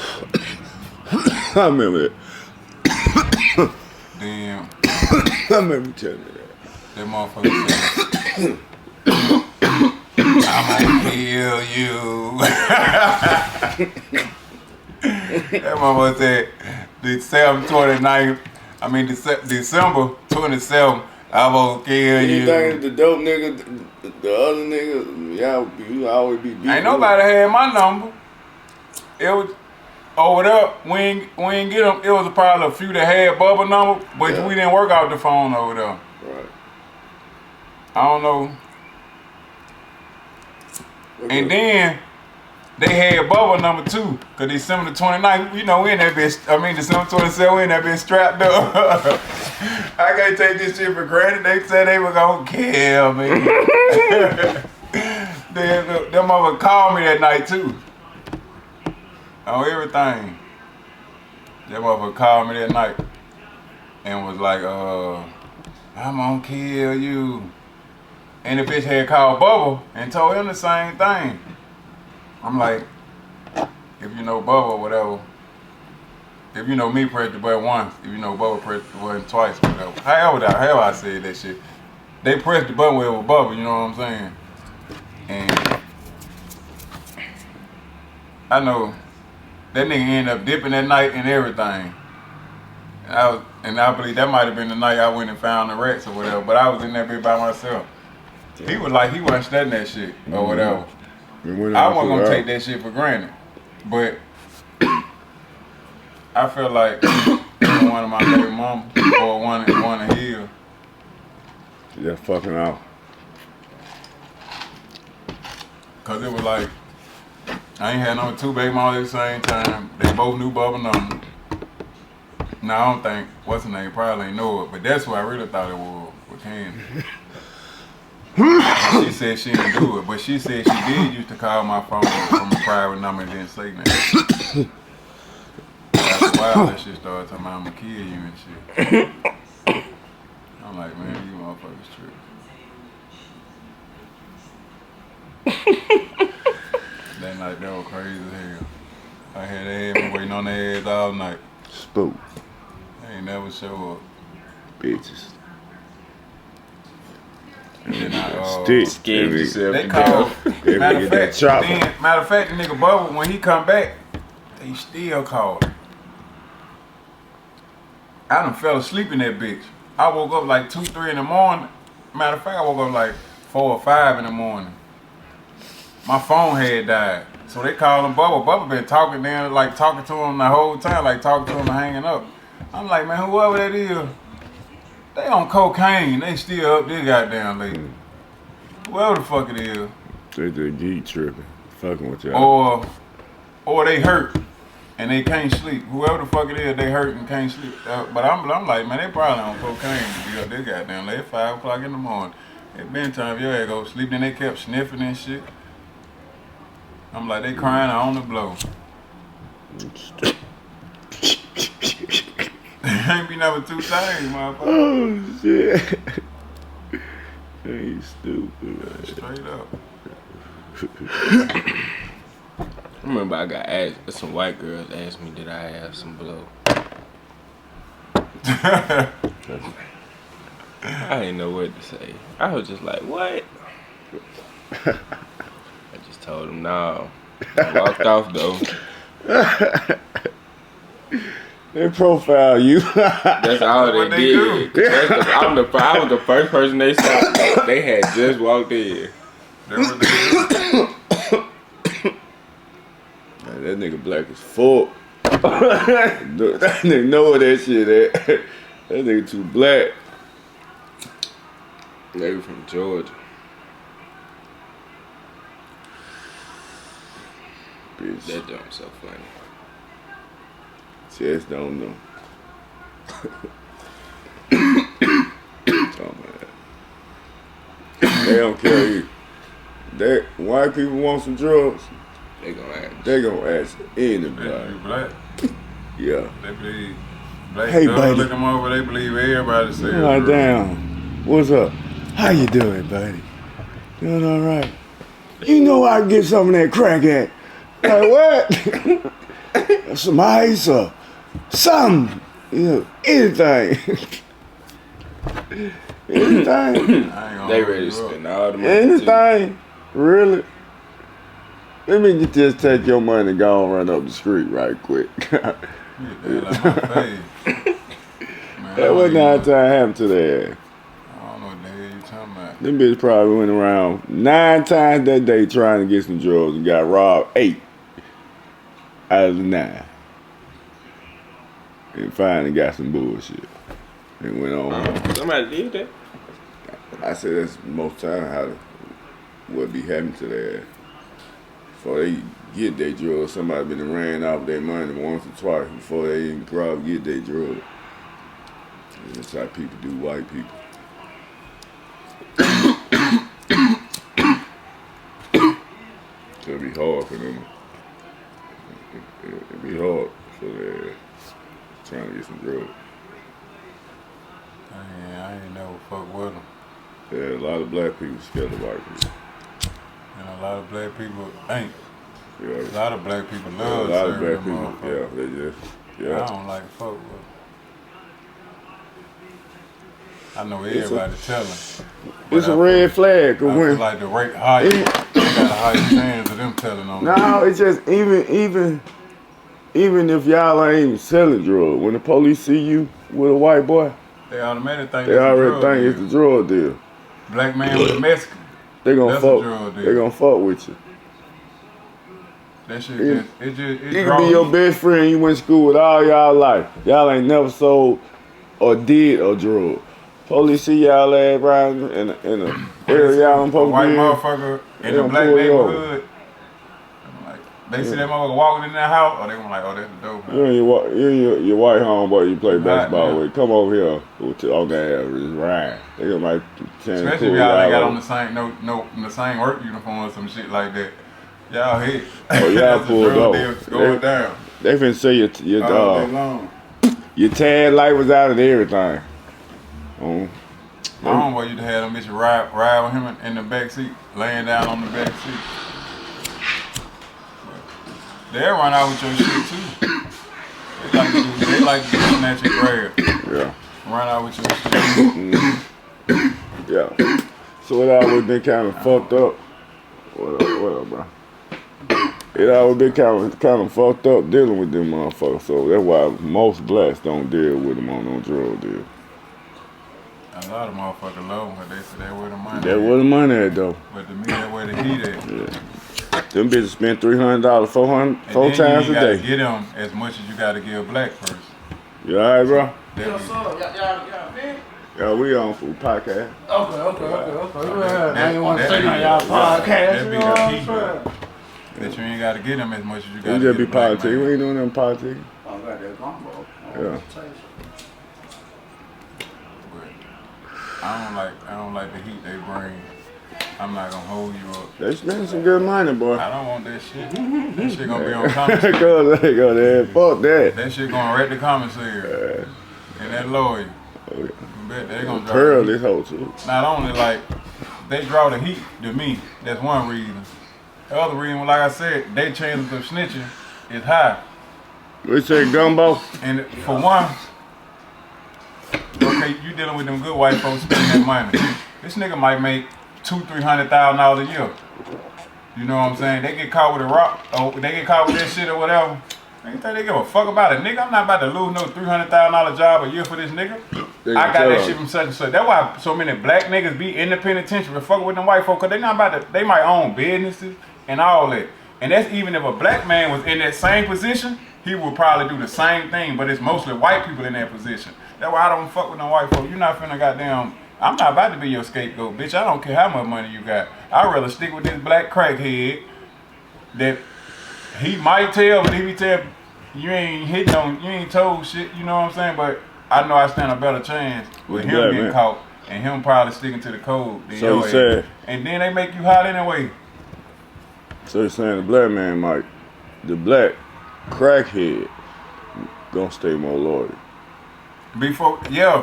I remember that. Damn. I remember you telling me that. That motherfucker said, I'm gonna kill you. That motherfucker said, December 27th, I'm gonna kill you. You think the dope nigga, the other nigga, you always be beating. Ain't nobody had my number. It was over there. We ain't get them. It was probably a few that had Bubba number, but we didn't work out the phone over there. Right. I don't know. Okay. And then they had Bubba number 2, cause December 29th, you know, we in that bitch. December 27th, we in that bitch strapped up. I can't take this shit for granted. They said they were gonna kill me. Them mother called me that night too. On everything. That motherfucker called me that night and was like, I'm gonna kill you. And the bitch had called Bubba and told him the same thing. I'm like, if you know Bubba or whatever, if you know me, press the button once. If you know Bubba, press the button twice, whatever. However I said that shit. They pressed the button with Bubba, you know what I'm saying? And I know that nigga ended up dipping that night and everything. And I believe that might have been the night I went and found the rats or whatever, but I was in that bitch by myself. He was like, he wasn't studying that shit or whatever. I wasn't gonna take that shit for granted. But I felt like one of my baby mamas or one of his. Just fucking out. Cause it was like, I ain't had no 2 baby mamas at the same time. They both knew Bubba number. No, I don't think, what's her name, probably ain't know it, but that's what I really thought it was with Candy. She said she didn't do it, but she said she did used to call my phone from a private number and didn't say that. After a while, that shit started talking about I'm gonna kill you and shit. I'm like, man, you motherfuckers tripping. That night, that was crazy as hell. They had me waiting on their ass all night. Spook. They ain't never show up. Bitches. And then I scared yourself. They called. Matter of fact, the nigga Bubba, when he come back, they still called. I done fell asleep in that bitch. I woke up like 2, 3 in the morning. Matter of fact, I woke up like 4 or 5 in the morning. My phone had died. So they called him Bubba. Bubba been talking then, like talking to him the whole time, like talking to him and hanging up. I'm like, man, whoever that is, they on cocaine. They still up this goddamn lady. Whoever the fuck it is. They just geek tripping. Fucking with y'all. Or they hurt and they can't sleep. Whoever the fuck it is, they hurt and can't sleep. But I'm like, man, they probably on cocaine. They goddamn late 5 o'clock in the morning. It been time your ass go to sleep. Then they kept sniffing and shit. I'm like, they crying on the blow. Ain't be number 2 things, motherfucker. Oh shit. Ain't stupid, man. Straight up. I remember I got asked, some white girls asked me, did I have some blow? I didn't know what to say. I was just like, what? I just told them no. I walked off though. They profile you. That's all they did. I was the first person they saw. They had just walked in. That's what they do. Man, that nigga black as fuck. That nigga know where that shit at. That nigga too black. They were from Georgia. Bitch. That joke's so funny. Just don't know. Oh man. They don't care either. That white people want some drugs. They gonna ask. They gonna ask anybody. They black. Yeah. They believe black Hey, girls buddy. look them over. They believe everybody say Right down. What's up? How you doing, buddy? Doing all right. You know I can get some of that crack at. Like what? Some ice or something. You know, anything. Anything. They ready to spend all the money. Anything. Really? Let me just take your money and go and run up the street right quick. Like my face. Man, That wasn't how time happened to that. I don't know what the hell you talking about. Them bitches probably went around 9 times that day trying to get some drugs and got robbed 8 out of the 9. And finally got some bullshit. And went on. Somebody did that. I said that's most time how what be happening to their ass. Before they get their drugs, somebody been ran off their money once or twice before they even probably get their drugs. And that's how people do white people. So it'd be hard for them. It'd be hard for their trying to get some drugs. I ain't never fuck with them. Yeah, a lot of black people scared of white people. And a lot of black people ain't. Yeah, A lot of black people a love lot of certain black people. Yeah, motherfuckers. they just. I Yeah. don't like fuck with them. I know everybody telling. It's a red flag. I feel When, like the rate high. You got a high chance of them telling on them. no, it's just even if y'all ain't even selling drugs, when the police see you with a white boy, They automatically think they it's a already drug think deal. it's a drug deal. Black man with a Mexican. They gonna That's a fuck. drug deal. They gonna fuck with you. That shit Yeah. it You draws can be your you. best friend. You went to school with all y'all life. Y'all ain't never sold or did a drug. Police see y'all ass around in a area y'all don't A supposed white to be in. motherfucker They in the gonna black pull you over. neighborhood. I'm like, they see that motherfucker walking in that house, or they gonna like, oh, that's the dope. You and your white homeboy you play basketball yeah. with, come over here on that average ride. They gonna like trying to Especially pull if y'all ain't got over. on the same the same work uniform or some shit like that. Y'all hit. Oh, y'all That's a pulled drug over. deal going down. They finna say All day long. your tag light was out and everything. My homeboy used to have them bitches ride with him in the back seat, laying down on the back seat. They'll run out with your shit too. They like to do snatch and grab. Yeah. Run out with your shit. Yeah. So it always been kind of fucked up. What up, bro? It always been kind of fucked up dealing with them motherfuckers. So that's why most blacks don't deal with them on no drug deal. A lot of motherfuckers love them, but they say that where the money That's at. where the money at though. But to me, that where the heat at. Yeah. Them bitches spend $300 four And times then a you gotta day. get them as much as you gotta give a black person. You alright, bro? That be- Y'all We on for podcast. Okay. I ain't want to say on y'all podcast. You know what I'm saying? That you ain't got to get them as much as you got. We just be politics. We ain't doing them politics. I got that gumbo. Yeah. I don't like the heat they bring. I'm not gonna hold you up. They spending some good money, boy. I don't want that shit. That shit gonna be on commissary. Go there. Fuck that. That shit gonna wreck the commissary. And that lawyer. Oh, yeah. Bet they gonna draw Pearl the this whole too. Not only like they draw the heat to me. That's one reason. The other reason, like I said, their chances of snitching is high. We say gumbo. And for one, okay, you dealing with them good white folks spending that money. This nigga might make $200,000-$300,000 a year. You know what I'm saying? They get caught with a rock, or they get caught with that shit or whatever. They think they give a fuck about it, nigga. I'm not about to lose no $300,000 job a year for this nigga. I got that shit from such and such. That's why so many black niggas be in the penitentiary fucking with them white folk, cause they not about to. They might own businesses and all that. And that's even if a black man was in that same position, he would probably do the same thing. But it's mostly white people in that position. That's why I don't fuck with no white folk. You not finna goddamn. I'm not about to be your scapegoat, bitch. I don't care how much money you got. I'd rather stick with this black crackhead that he might tell, but if he tell, you ain't hitting on, you ain't told shit, you know what I'm saying? But I know I stand a better chance with him getting caught and him probably sticking to the code than your ass. And then they make you hot anyway. So you're saying the black man might, the black crackhead gonna stay more loyal. Before anybody,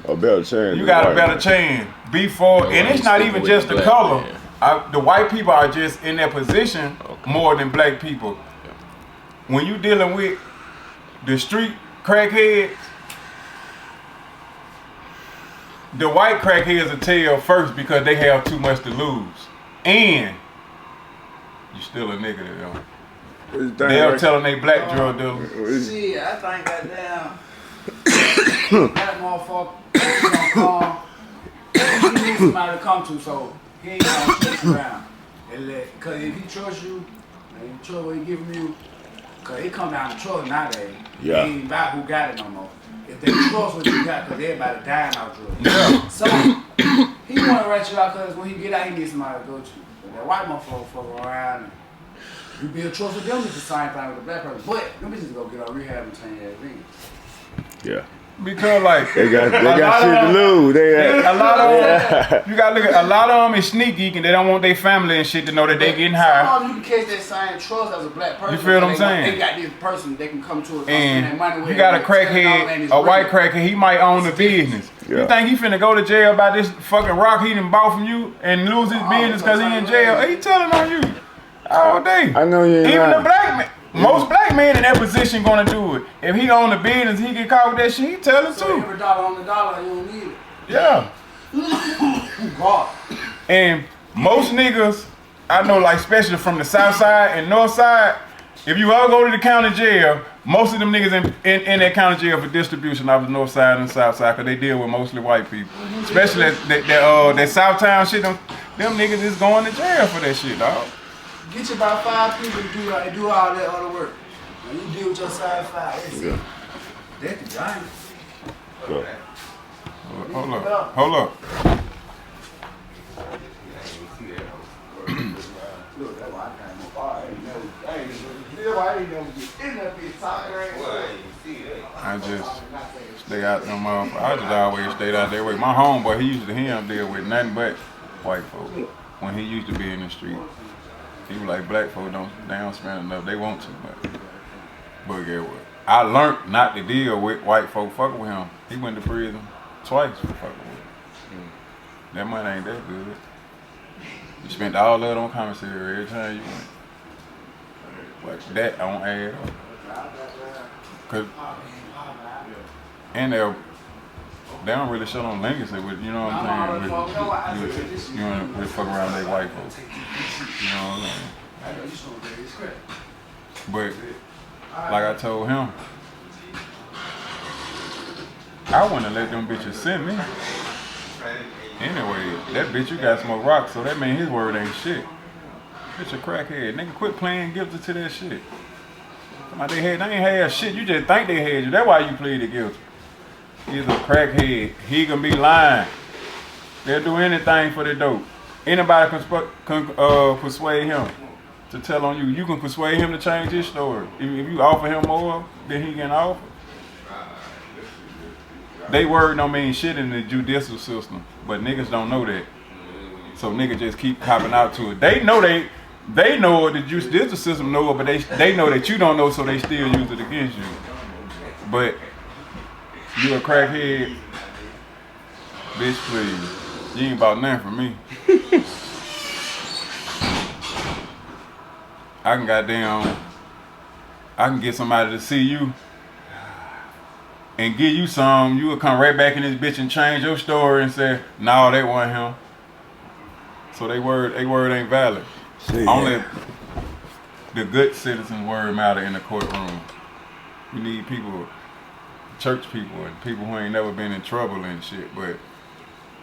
a better chance. You got a better chance. Before, and it's not even just the color. The white people are just in their position more than black people. When you dealing with the street crackheads, the white crackheads will tell first because they have too much to lose, and you still a nigga to them. They're telling they black drug dealers. See, I think goddamn that motherfucker gonna come. He needs somebody to come to, so he ain't gonna switch around. Cause if he trusts you, and he trust what he giving you, cause it come down to trust nowadays. Yeah. It ain't about who got it no more. If they trust what you got, cause everybody dying out drugs. Yeah. So he wanna rat you out, cause when he get out, he needs somebody to go to. But that white motherfucker fuck around. And you build trust with them, it's the same thing with the black person. But them bitches go get on rehab and turn your ass in. Yeah. Because like they got shit to lose. A lot of them, you gotta look at a lot of them is sneak geek and they don't want their family and shit to know that they getting high. Sometimes you can catch that same trust as a black person. You feel what I'm saying? They got this person they can come to and and spend their money with. You got a crackhead, a white crackhead, he might own the business. Yeah. You think he finna go to jail about this fucking rock he done bought from you and lose his business because he in jail? He telling on you all day. I know you ain't even lying. the black man. Most black men in that position gonna do it. If he own the business, he get caught with that shit, he tell it so too. Every dollar on the dollar, you don't need it. Yeah. God. And most niggas, I know like especially from the south side and north side, if you ever go to the county jail, most of them niggas in that county jail for distribution of the north side and south side, cause they deal with mostly white people. Especially that south town shit, them niggas is going to jail for that shit, dog. Get you about 5 people to do all that other work. And you deal with your side 5. That's it. That's the giant. Hold up. Look, that's why I got no bar. I ain't never get in that bitch talking. I just stay out them motherfuckers. I just always stayed out there with my homeboy. He used to deal with nothing but white folks when he used to be in the street. He was like, black folk they don't spend enough. They want to, but get what? I learned not to deal with white folk fucking with him. He went to prison twice for fucking with him. That money ain't that good. You spent all of it on commissary every time you went. But that don't add up. Cause and they don't really show no legacy with, you know what I'm saying? You really fuck around with white folks. You know what I'm saying? But like I told him, I wouldn't have let them bitches send me. Anyway, that bitch you got smoke rocks, so that mean his word ain't shit. Bitch a crackhead. Nigga quit playing guilty to that shit. They ain't had shit, you just think they had you. That's why you pleaded guilty. is a crackhead. He can be lying. They'll do anything for the dope. Anybody can persuade him to tell on you. You can persuade him to change his story. If you offer him more than he can offer. They word don't mean shit in the judicial system, but niggas don't know that. So niggas just keep copping out to it. They know it, the judicial system know it, but they know that you don't know, so they still use it against you. But you a crackhead, bitch, please. You ain't about nothing for me. I can get somebody to see you and give you some. You will come right back in this bitch and change your story and say, no, that wasn't him. So they word ain't valid. See, only the good citizens' word matter in the courtroom. We need people, church people, and people who ain't never been in trouble and shit, but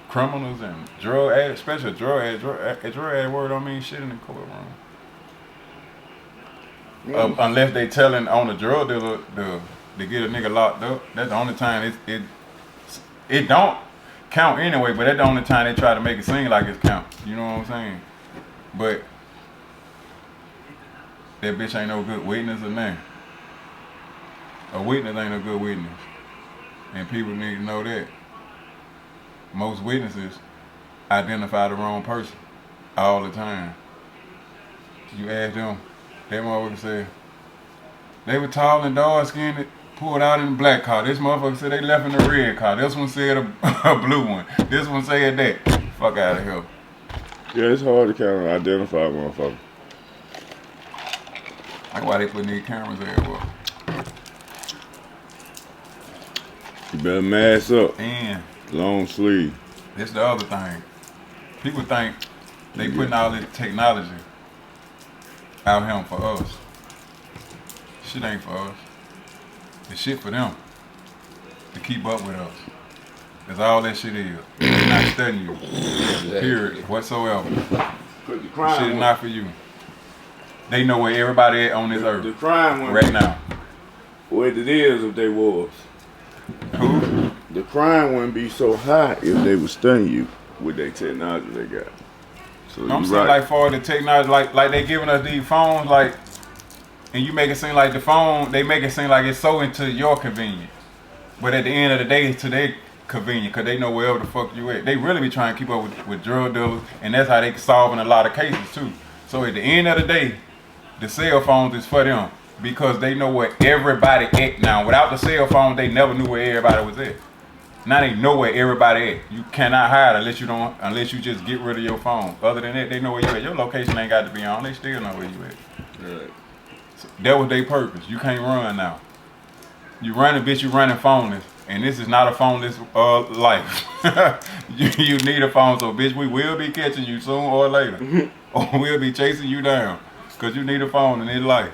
criminals and drug addicts, especially drug addict word don't mean shit in the courtroom. Unless they telling on the drug dealer to get a nigga locked up. That's the only time it don't count anyway, but that's the only time they try to make it seem like it counts. You know what I'm saying? But that bitch ain't no good witness or nothing. A witness ain't a good witness. And people need to know that. Most witnesses identify the wrong person all the time. You ask them, that motherfucker said, they were tall and dark-skinned, pulled out in the black car. This motherfucker said they left in the red car. This one said a blue one. This one said that. Fuck out of here. Yeah, it's hard to kind of identify a motherfucker. That's why they put these cameras everywhere. You better mask up. And long sleeve. That's the other thing. People think they putting all this technology out here for us. Shit ain't for us. It's shit for them to keep up with us. That's all that shit is. They're not studying you. Period. Whatsoever. The crime shit is not for you. They know where everybody at on this earth. The crime right now. What it is if they was. Who? The crime wouldn't be so high if they was studying you with their technology they got. So I'm saying like for the technology, like they giving us these phones, like, and you make it seem like the phone, they make it seem like it's so into your convenience. But at the end of the day, it's to their convenience, because they know wherever the fuck you at. They really be trying to keep up with drug dealers, and that's how they solving a lot of cases too. So at the end of the day, the cell phones is for them, because they know where everybody at now. Without the cell phone, they never knew where everybody was at. Now they know where everybody at. You cannot hide unless you just get rid of your phone. Other than that, they know where you at. Your location ain't got to be on. They still know where you at. Right. So that was their purpose. You can't run now. You running, bitch. You running phoneless, and this is not a phoneless life. you need a phone, so bitch, we will be catching you soon or later, or we'll be chasing you down, cause you need a phone in this life.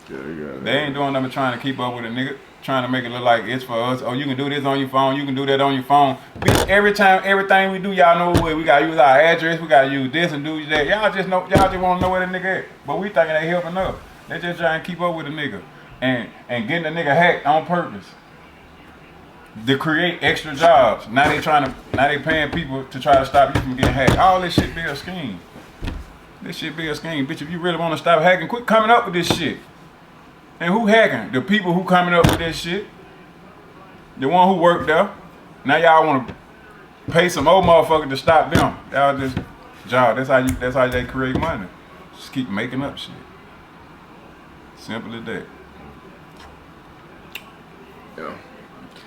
Yeah, they ain't doing nothing trying to keep up with a nigga, trying to make it look like it's for us. Oh, you can do this on your phone, you can do that on your phone. Bitch, every time, everything we do, y'all know where we gotta use our address, we gotta use this and do that. Y'all just wanna know where the nigga at. But we thinking they helping us. They just trying to keep up with the nigga and getting the nigga hacked on purpose to create extra jobs. Now they paying people to try to stop you from getting hacked. All this shit be a scheme. This shit be a scheme. Bitch, if you really wanna stop hacking, quit coming up with this shit. And who hacking? The people who coming up with this shit. The one who worked there. Now y'all want to pay some old motherfucker to stop them. Y'all just job. That's how they create money. Just keep making up shit. Simple as that. Yeah.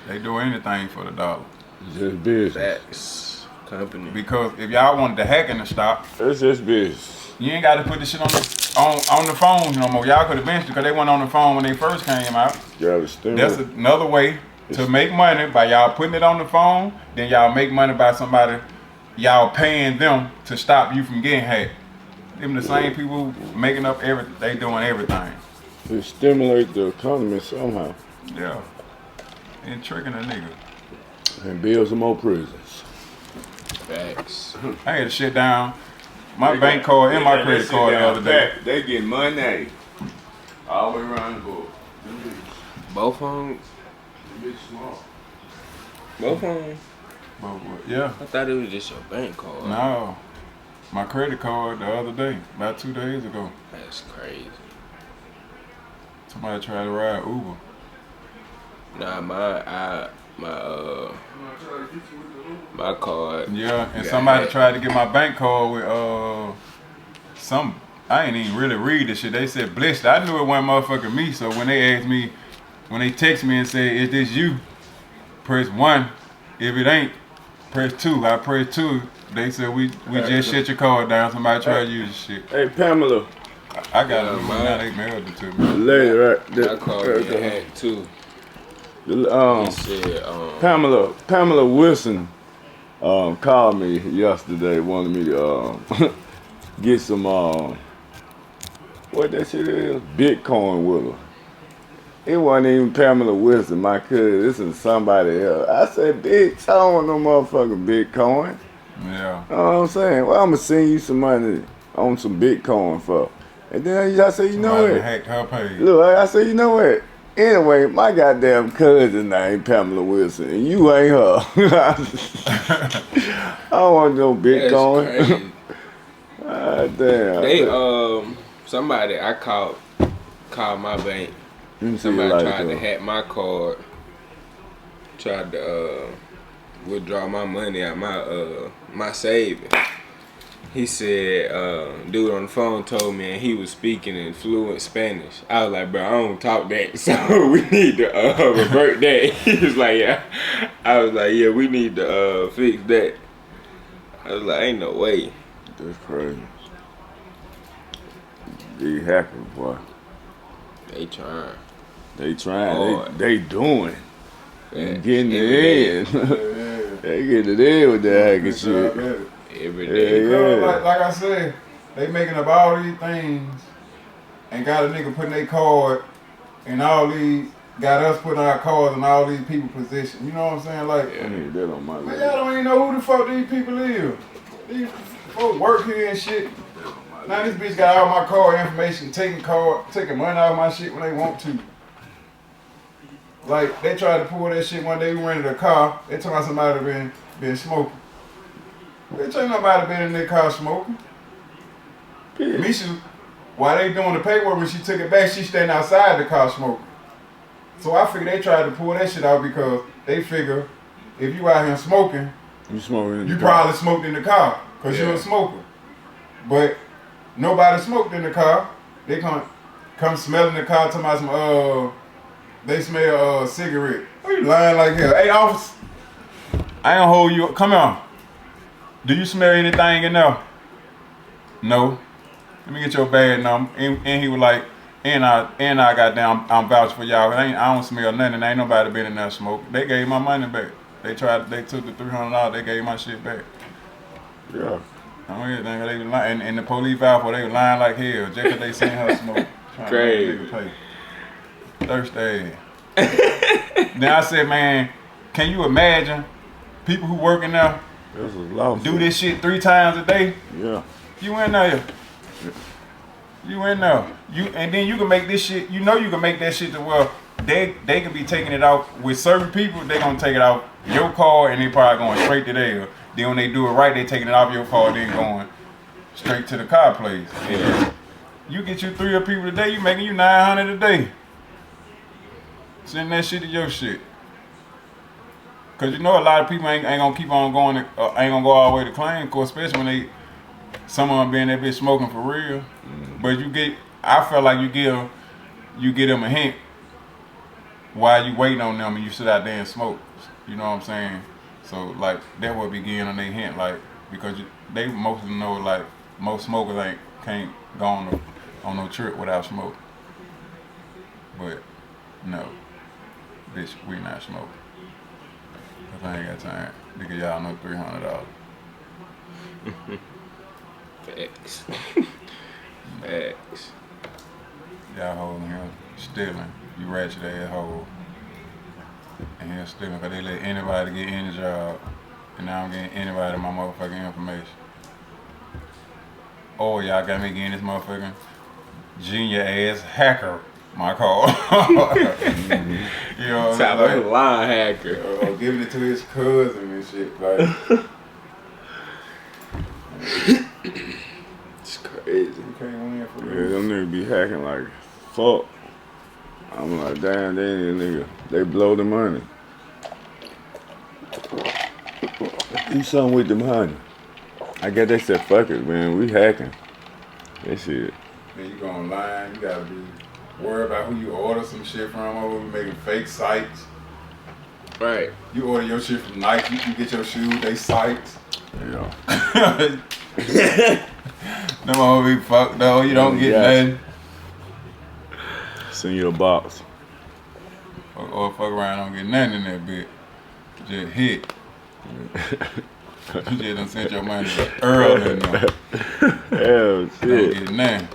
They do anything for the dollar. It's just business. Facts. Company. Because if y'all wanted the hacking to stop, it's just business. You ain't got to put this shit on the phone no more. Y'all could have been, because they went on the phone when they first came out. That's another way to make money by y'all putting it on the phone. Then y'all make money by somebody, y'all paying them to stop you from getting hacked. Them the same people making up they doing everything. To stimulate the economy somehow. Yeah. And tricking a nigga. And build some more prisons. Facts. I had to shit down my bank card and my credit card the other day. They get money all the way around the board. Both phones? Them bitch small. Both of them? Yeah. I thought it was just your bank card. No. My credit card the other day, about 2 days ago. That's crazy. Somebody tried to ride Uber. Nah, my card. Yeah, and somebody tried to get my bank card with I ain't even really read this shit. They said blessed. I knew it wasn't motherfucking me. So when they asked me, when they text me and say, "Is this you?" Press 1. If it ain't, press 2. I press 2. They said we just shut your card down. Somebody tried to use this shit. Hey, Pamela. I got it now. They mailed it to me. Lady, right? My card get hacked too. He said, Pamela Wilson called me yesterday, wanted me to get some what that shit is? Bitcoin with her. It wasn't even Pamela Wilson, my cousin. This is somebody else. I said, bitch, I don't want no motherfucking Bitcoin. Yeah. You know what I'm saying? Well, I'm gonna send you some money on some Bitcoin for. And then I said, you know what? Hacked her page. Look, I said, you know what? Anyway, my goddamn cousin named Pamela Wilson, and you ain't her. I don't want no Bitcoin. God damn. They somebody I called my bank. Somebody tried to hack my card. Tried to withdraw my money out my savings. He said, dude on the phone told me, and he was speaking in fluent Spanish. I was like, bro, I don't talk that, so we need to revert that. He was like, yeah. I was like, yeah, we need to fix that. I was like, ain't no way. That's crazy. They hacking, boy. They trying. They trying. Oh. They doing. Yeah. Getting it in. They getting it in with that hacking shit. Every day. Like I said, they making up all these things and got a nigga putting their card and all these, got us putting our cards in all these people's position. You know what I'm saying? Like, I need that on my man, list. y'all don't even know who the fuck these people is. These folks work here and shit. Now this bitch got all my card information, taking money out of my shit when they want to. Like, they tried to pull that shit one day. We rented a car. They told me somebody been smoking. Bitch, ain't nobody been in their car smoking. Misha, while they doing the paperwork, when she took it back, she standing outside the car smoking. So I figured they tried to pull that shit out because they figure if you out here smoking, you probably smoked in the car because you're a smoker. But nobody smoked in the car. They come smelling the car, talking about some, they smell cigarette. Why you lying like hell? Hey, officer, I ain't gonna hold you. Come on. Do you smell anything in there? No. Let me get your badge number. And he was like, and I got down, I'm vouching for y'all. I don't smell nothing. Ain't nobody been in there smoke. They gave my money back. They took the $300, they gave my shit back. Yeah. I mean, they was lying, and the police vouched for, they was lying like hell, just because they seen her smoke. Crazy. Thirsty ass. Then I said, man, can you imagine people who work in there do this shit 3 times a day? Yeah. You in there. You in there. And then you can make this shit, you can make that shit to where they can be taking it off with certain people, they gonna take it off your car and they probably going straight to there. Then when they do it right, they taking it off your car, then going straight to the car place. Yeah. You get you 3 people a day, you making you 900 a day. Send that shit to your shit. Cause you know a lot of people ain't gonna keep on going, ain't gonna go all the way to claim court, especially when some of them being that bitch smoking for real. Mm-hmm. But I feel like you give them a hint while you waiting on them and you sit out there and smoke. You know what I'm saying? So like that would begin on their hint, like because they most of them know like most smokers can't go on no trip without smoke. But no, bitch, we not smoking. Cause I ain't got time to give y'all no $300. Facts. Facts. Y'all holding him stealing. You ratchet ass hole. And he's stealing because they let anybody get any job. And now I'm getting anybody my motherfucking information. Oh, y'all got me getting this motherfucking junior ass hacker my call. Mm-hmm. You video. Top Like, of the line hacker. Giving it to his cousin and shit. Like, It's crazy. you can't win for Yeah, real. them niggas be hacking like fuck. I'm like, damn, they blow the money. Do something with them honey. I guess they said, fuck it, man, we hacking. That shit. Then you go online, you gotta be worried about who you order some shit from over making fake sites. Right. You order your shit from Nike, you can get your shoes, they sites. Yeah. Them all be fucked though, you don't get nothing. Send you a box. Or fuck around, don't get nothing in that bit. Just hit. You just done sent your money early enough. Hell Don't shit. get nothing.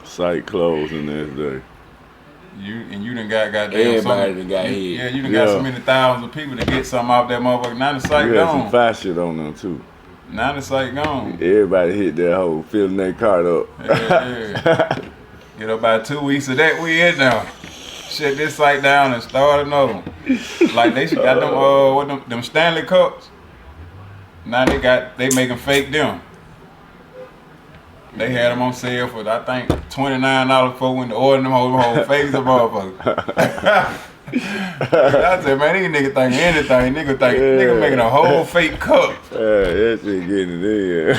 Site closed the next day. You done got goddamn Everybody done got hit. Yeah, you done got so many thousands of people to get something off that motherfucker. Now the site We had some gone. fast shit on them too. Now the site gone. Everybody hit that hole, filling their cart up. Yeah. Get about 2 weeks of that, we in now. Shut this site down and start another one. Like they got them Stanley Cups. Now they making fake them. They had them on sale for I think $29 for when they ordered them whole fakes of motherfuckers. I said, man, these niggas think anything. Nigga making a whole fake cup. That shit getting it in.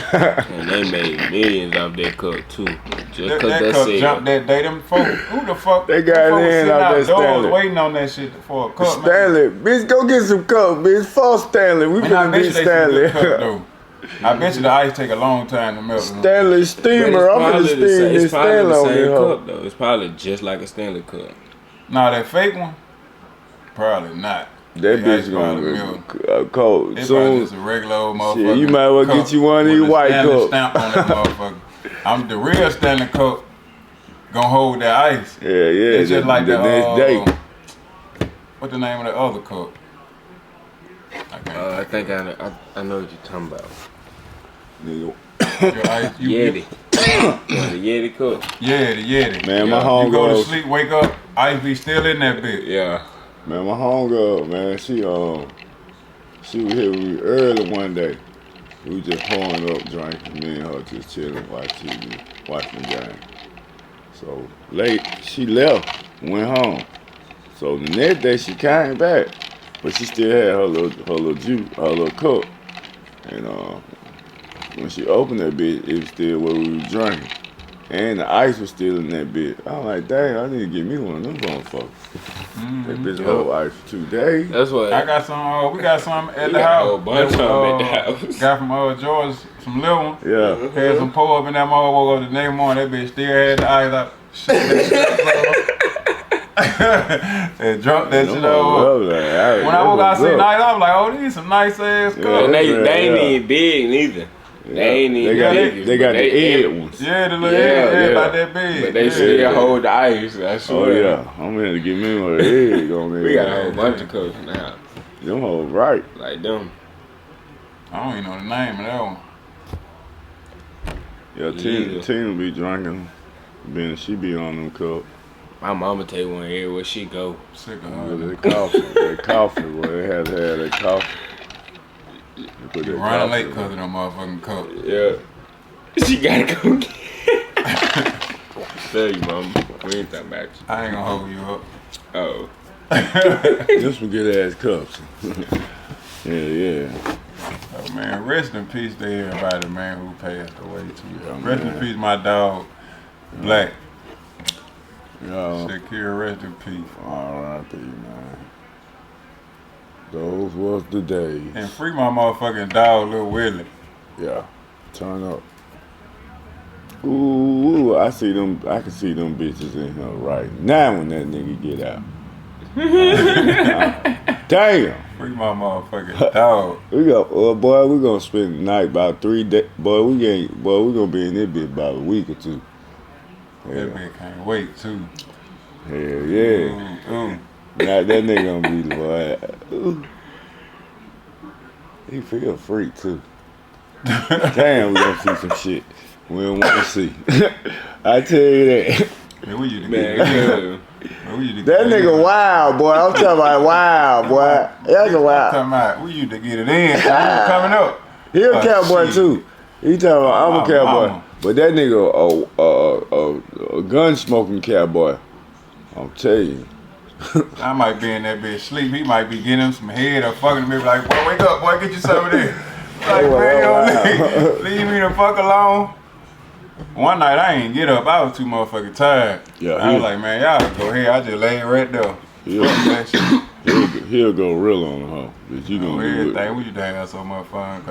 And they made millions off that cup too. Just cause That cup jumped that day. Them folks, who the fuck? They got them folks in sitting off that outdoors Stanley. waiting on that shit for a cup. Stanley, bitch, go get some cup, bitch. Fuck Stanley. We Man, I finna bet beat you they some Stanley. good cup, though. I bet you the ice take a long time to melt. Stanley steamer. I'm finna steam this It's probably Stanley the on same this hoe. cup though. It's probably just like a Stanley cup. Nah, that fake one, probably not. That ice bitch probably gonna melt. be cold. It's probably Soon, just a regular old motherfucker. shit, you might well cup get you one of with these a white Stanley cups. stamp on that motherfucker. I'm the real Stanley cup. Gonna hold that ice. Yeah. It's just like the next day. What the name of the other cup? I think I know what you're talking about. Nigga. Your ice, Yeti. The Yeti cup. Yeah, the Yeti. Man, my Yeah. homegirl. You go to sleep, wake up, ice be still in that bitch. Yeah. Man, my homegirl, man, she was here with me early one day. We was just pouring up, drinking, me and her just chilling, watching TV, watching the game. So late, she left, went home. So the next day she came back, but she still had her little juice, her little cup. And when she opened that bitch, it was still what we was drinking. And the ice was still in that bitch. I'm like, dang, I need to get me one of them motherfuckers. That bitch hold ice for 2 days. That's what. I got some. We got some at We the got a house. whole bunch of them at the house. Got from George, some little one. Yeah. Had some pour up in that motherfucker the next morning. That bitch still had the ice up. Shit, and drunk that shit over. When I woke out see nice, I was like, oh, these some nice ass cups. And they Yeah. ain't even big neither. They ain't even big. They got but the egg ones. Yeah, the little Yeah, head yeah. about that big. But they yeah. still hold the ice. I swear. Oh yeah, I'm gonna give me one of the egg on there. We got a whole bunch of cups now. Them hoes right. Like them. I don't even know the name of that one. Yeah, Tina be drinking. She be on them cups. My mama take one everywhere she go. Sick of Yeah, her. they coffee, boy. They had to have that coffee. They put You that running coffee late in. because of them motherfucking cups. Yeah. She gotta go get Tell you, mama. We ain't talking about you. I ain't gonna hold you up. Oh. Them some good ass cups. yeah. Oh, man, rest in peace to everybody, man, who passed away too. Yeah, Rest man. in peace, my dog, Black. Yeah. Secure, rest in peace. R.I.P. man. Those was the days. And free my motherfucking dog, Lil Willie. Yeah. Turn up. Ooh, I can see them bitches in here right now when that nigga get out. Damn. Free my motherfucking dog. We gonna spend the night about 3 days. Boy, we gonna be in this bitch about a week or two. That Yeah. bitch can't wait too. Hell yeah. Ooh. Now that nigga gonna be the boy. Ooh. He feel free too. Damn, we gonna see some shit we don't want to see. I tell you that. Man, we used to Man, get good. we That nigga wild, boy. I'm talking about wild, boy. That's a wild. I'm talking about, we used to get it in. Coming up. He a cowboy too. He talking about I'm a cowboy. Mama. But that nigga a gun smoking cowboy. I'm telling you. I might be in that bitch sleep. He might be getting him some head or fucking me like, boy, wake up, boy, get you some of this. Like, man, leave me the fuck alone. One night I ain't get up. I was too motherfucking tired. Yeah, I was like, man, y'all go ahead. I just lay right there. He'll go real on her. But you gonna do everything. We used to have so much fun.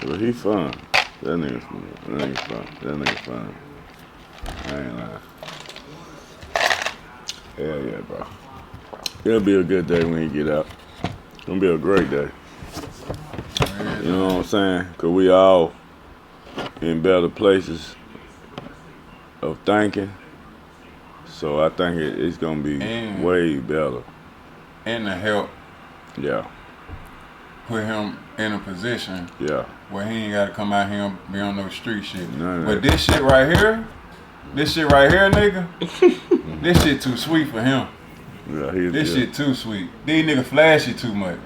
Well, he fun. That nigga's fun. I ain't lying. Hell yeah, bro. It'll be a good day when you get out. It's gonna be a great day. You know what I'm saying? Cause we all in better places of thinking. So I think it's gonna be way better. And to help. Yeah. Put him in a position. Yeah. Where he ain't gotta come out here and be on no street shit. But this shit right here, nigga, this shit too sweet for him. Yeah, this shit too sweet. These niggas flashy too much.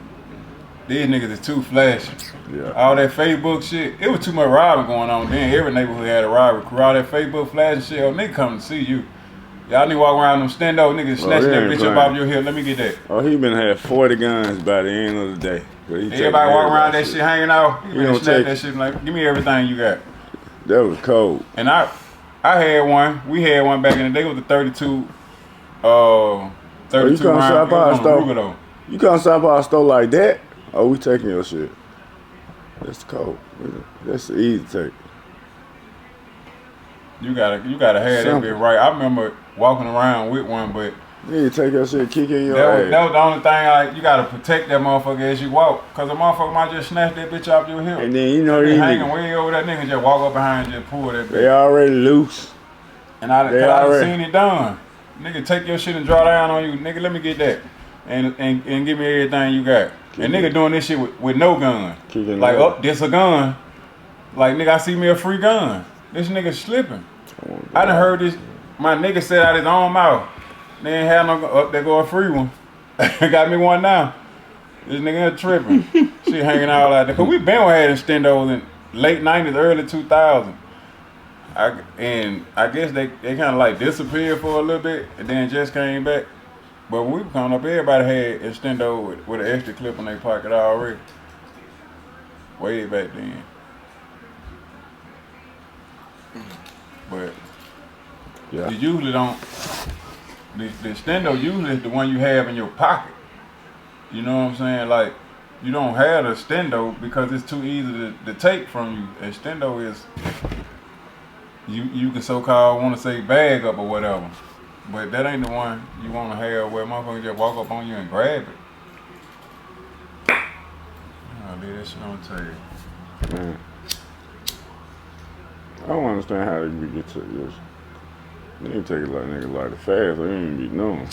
These niggas is too flashy. Yeah. All that Facebook shit, it was too much robbing going on then. Every neighborhood had a robbery crew. All that Facebook flashing shit, oh, nigga come to see you. Y'all niggas walk around them stand-up niggas snatching that bitch up off your hip. Let me get that. Oh, he been had 40 guns by the end of the day. Everybody walk around that shit hanging out. He been snatch that shit like, give me everything you got. That was cold. And I had one. We had one back in the day. It was the 32 you come shop our store. You come shop our store like that? Oh, we taking your shit. That's cold. That's easy to take. You gotta have that bit right. I remember walking around with one, but you take your shit, kick in your ass. That was the only thing. Like, you gotta protect that motherfucker as you walk, cause the motherfucker might just snatch that bitch off your hip. And then you know they hanging way over that nigga, just walk up behind and just pull that bitch. They already loose. And I done seen it done. Nigga, take your shit and draw down on you. Nigga, let me get that, and give me everything you got. And nigga doing this shit with no gun. Like, oh, this a gun. Like, nigga, I see me a free gun. This nigga slipping. I done heard this. My nigga said out his own mouth. They ain't had no, up there go a free one. Got me one now. This nigga tripping. Shit hanging out like that. Cause we been had extendos in late 90s, early 2000s. And I guess they kind of like disappeared for a little bit and then just came back. But when we were coming up, everybody had extendo with an extra clip in their pocket already. Way back then. But you usually don't. The extendo usually is the one you have in your pocket. You know what I'm saying? Like, you don't have the extendo because it's too easy to take from you. Extendo is you can so-called want to say bag up or whatever, but that ain't the one you want to have where motherfuckers just walk up on you and grab it. I'll leave that shit on the table. Man. I don't understand how we get to this. They ain't take it like nigga like the fast, so they ain't be known.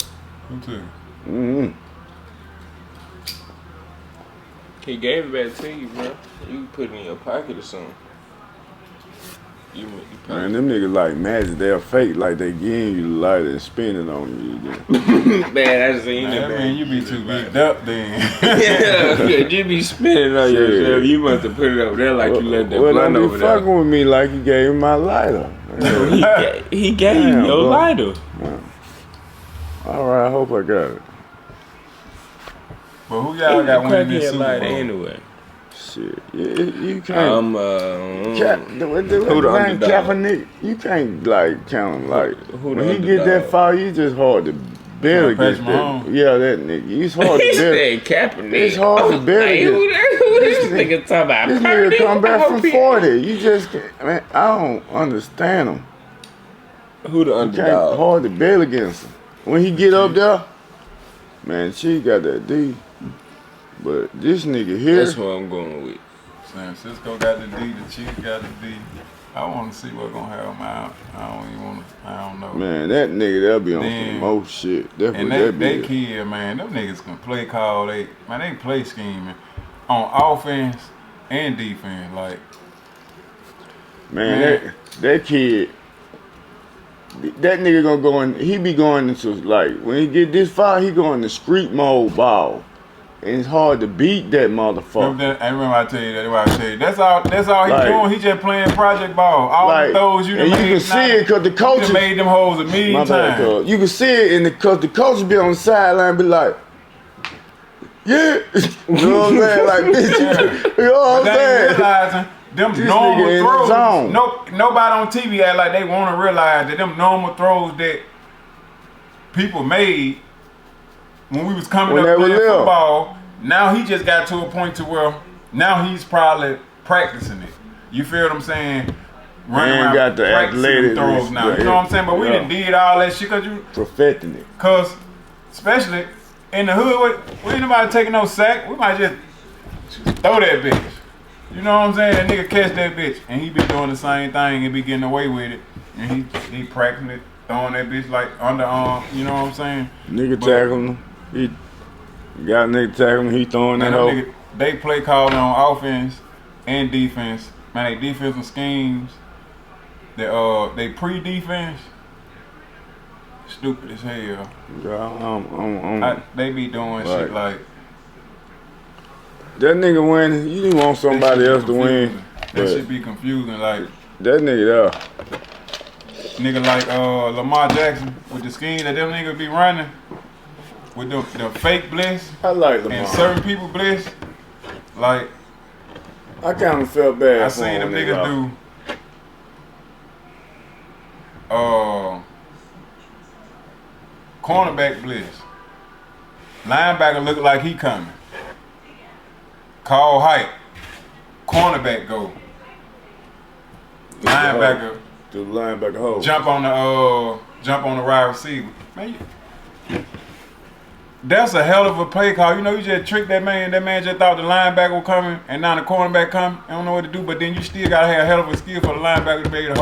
Who took it? Mm-hmm. He gave it back to you, bro. You can put it in your pocket or something. Man, them niggas like magic. They're fake, like they giving you the lighter and spinning on you. Man, I seen it, man. You be too geeked up then. yeah, you be spinning on yourself. You must have put it over there like you let that blunt over there. Fucking with me like you gave me my lighter. No, he gave you your lighter. All right, I hope I got it. But who y'all got one in this Super Bowl? Anyway. Shit, you can't. Who the underdog? You can't like count him like. When he get that far, you just hard to bear against that. Yeah, that nigga. He's hard to bear. It's hard to bear against. Who this nigga talking about? This nigga come back from 40. You just can't. Man, I don't understand him. Who the underdog? Hard to bear against him. When he get up there, man, she got that D. But this nigga here. That's what I'm going with. San Francisco got the D, the Chiefs got the D. I want to see what's going to have him out. I don't know. Man, that nigga, they'll be on some most shit. And they kid, man, them niggas can play call. They play scheming on offense and defense. Like, man. That kid, that nigga gonna go in. He be going into like when he get this far, he go into street mode ball, and it's hard to beat that motherfucker. I remember I tell you that. That's all he doing. He just playing project ball. All the throws you done made. You can see it because the coaches made them hoes a million times. You can see it because the coaches be on the sideline, be like. Yeah, you know what I'm saying? Like, bitch, you know what I'm saying? Realizing them this normal throws. Nobody on TV act like they want to realize that them normal throws that people made when we was coming up playing football. Now he just got to a point to where now he's probably practicing it. You feel what I'm saying? Running around got the athletic throws now. You know what I'm saying? But we done did all that shit because you perfecting it. Cause especially. In the hood, we ain't nobody taking no sack. We might just throw that bitch. You know what I'm saying? That nigga catch that bitch. And he be doing the same thing and be getting away with it. And he practicing it, throwing that bitch like underarm. You know what I'm saying? Nigga tackling him. He got a nigga tackling him. He throwing that hoe. They play calling on offense and defense. Man, they defensive schemes. They pre-defense. Stupid as hell. They be doing shit like that nigga win. You didn't want somebody else to win. That shit be confusing. Like that nigga there. Nigga like Lamar Jackson with the scheme that them niggas be running with the fake bliss. I like Lamar. And certain people bliss. Like I kind of felt bad. I seen them niggas do. Cornerback bliss. Linebacker look like he coming. Call height. Cornerback go. Linebacker. Do the linebacker hold. Jump on the wide receiver. Man, that's a hell of a play call. You know, you just tricked that man. That man just thought the linebacker was coming, and now the cornerback coming. I don't know what to do, but then you still gotta have a hell of a skill for the linebacker to be able to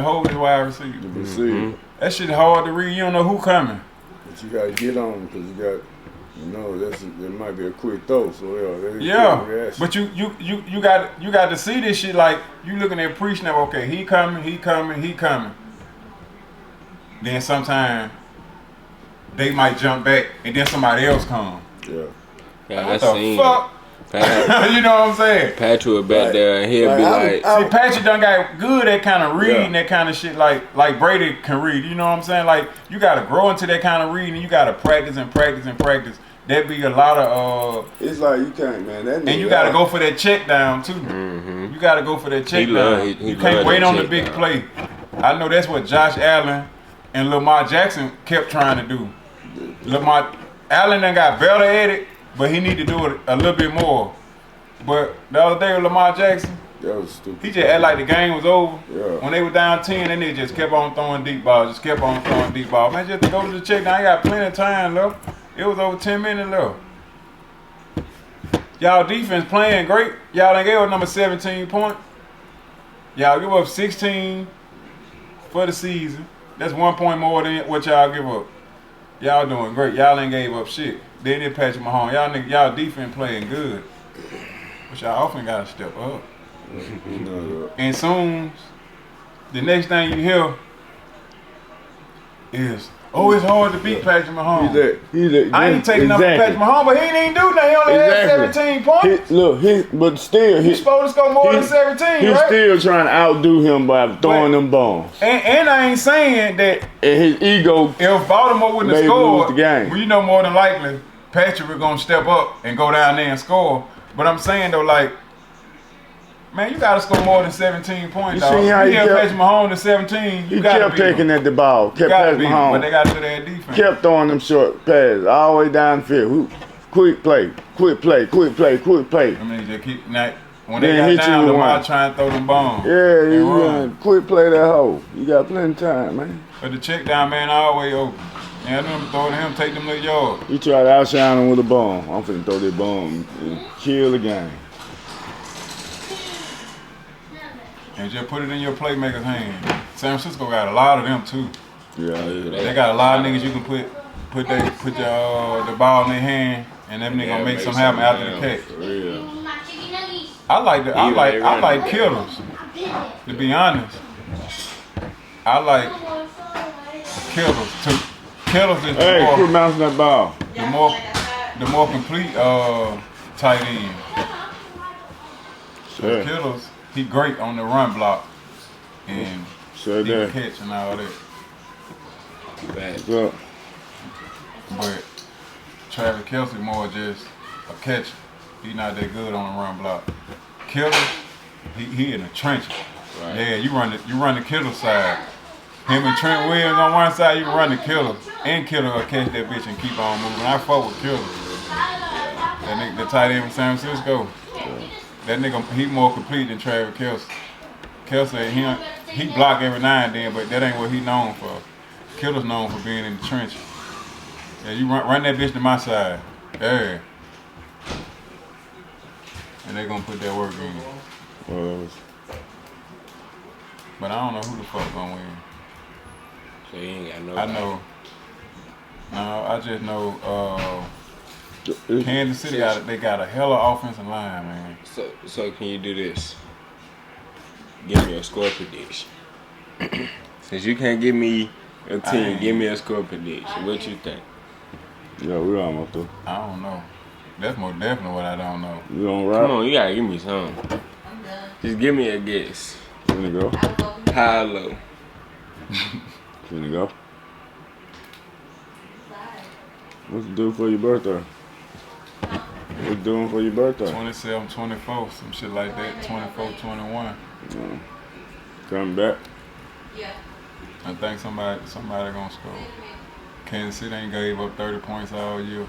hold his wide receiver. Mm-hmm. That shit hard to read. You don't know who coming. But you gotta get on him because you got, there might be a quick throw. So but you got to see this shit like you looking at pre-snap. Okay, he coming. Then sometime they might jump back and then somebody else come. Yeah, what the fuck? You know what I'm saying? Patrick back there and he'll be like, see, Patrick done got good at kind of reading that kind of shit like Brady can read. You know what I'm saying? Like you gotta grow into that kind of reading. You gotta practice. That be a lot of it's like you can't, man. That and you gotta go for that check down too. Mm-hmm. You gotta go for that check down. You can't wait on the big play. I know that's what Josh Allen and Lamar Jackson kept trying to do. Allen done got better at it, but he need to do it a little bit more. But the other day with Lamar Jackson, that was stupid. He just acted like the game was over. Yeah. When they were down 10, that nigga just kept on throwing deep balls. Man, just to go to the check down. I got plenty of time left. It was over 10 minutes left. Y'all defense playing great. Y'all done gave up number 17 point. Y'all give up 16 for the season. That's 1 point more than what y'all give up. Y'all doing great. Y'all ain't gave up shit. They did Patrick Mahomes. Y'all defense playing good. But y'all offense gotta step up. And soon, the next thing you hear is, it's hard to beat Patrick Mahomes. I ain't taking up Patrick Mahomes, but he didn't even do nothing. He only had 17 points. But still, he's supposed to score more than 17, right? He's still trying to outdo him by throwing them bombs. And I ain't saying that his ego. If Baltimore wouldn't have scored, the game. Well, you know more than likely Patrick was gonna step up and go down there and score. But I'm saying though, like, man, you gotta score more than 17 points. You see how he kept Patrick Mahomes to 17. He kept taking at the ball. Kept Patrick Mahomes. But they got to do that defense. Kept throwing them short passes all the way down the field. Quick play. I mean, they keep when they got down, Lamar trying to throw them bombs. Yeah, you quick play that hole. You got plenty of time, man. But the check down, man, always open. Yeah, I them throw to him, take them little yards. He tried to outshine him with a bomb. I'm finna throw that bomb and kill the game. And just put it in your playmaker's hand. San Francisco got a lot of them too. Yeah. They got a lot of niggas you can put the ball in their hand, and them niggas gonna make something happen after the catch. I like Kittles, to be honest. I like Kittles. Kittles is Hey, quit bouncing that ball. the more complete tight end. So Kittles, he great on the run block and he can catch and all that. What's up? But Travis Kelce more just a catcher. He not that good on the run block. Kittles, he in the trenches. Right. Yeah, you run the Kittle side. Him and Trent Williams on one side, you run the Kittle. And Kittle will catch that bitch and keep on moving. I fuck with Kittle. That nigga, the tight end from San Francisco. That nigga, he more complete than Travis Kelce. Kelce, he block every now and then, but that ain't what he known for. Kittle's known for being in the trenches. Yeah, you run that bitch to my side. Yeah. And they gonna put that work in. Well, but I don't know who the fuck gonna win. So you ain't got no. I know. No, I just know Kansas City they got a hella offensive line, man. So can you do this? Give me a score prediction. Since you can't give me a team, give me a score prediction. What you think? Yeah, we almost through. I don't know. That's more definitely what I don't know. You don't rap? Come on, you gotta give me something. Just give me a guess. Finna go. High or low? Finna go. What you do for your birthday? What you doing for your birthday? 27, 24, some shit like that. 24, 21. Yeah. Coming back? Yeah. I think somebody gonna score. Kansas City ain't gave up 30 points all year.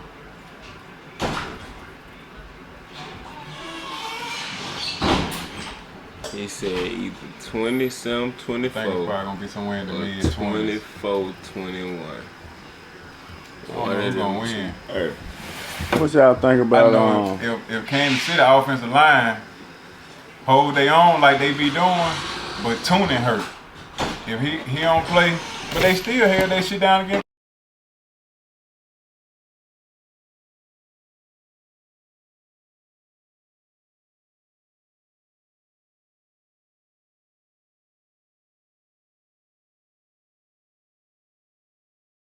He said either 20-some, 24. I think it's probably gonna be somewhere in the mid-20s. 24, 21. I don't know who's gonna win. Hey, what y'all think about I know if Kansas City offensive line hold their own like they be doing, but tuning hurt. If he don't play, but they still held that shit down against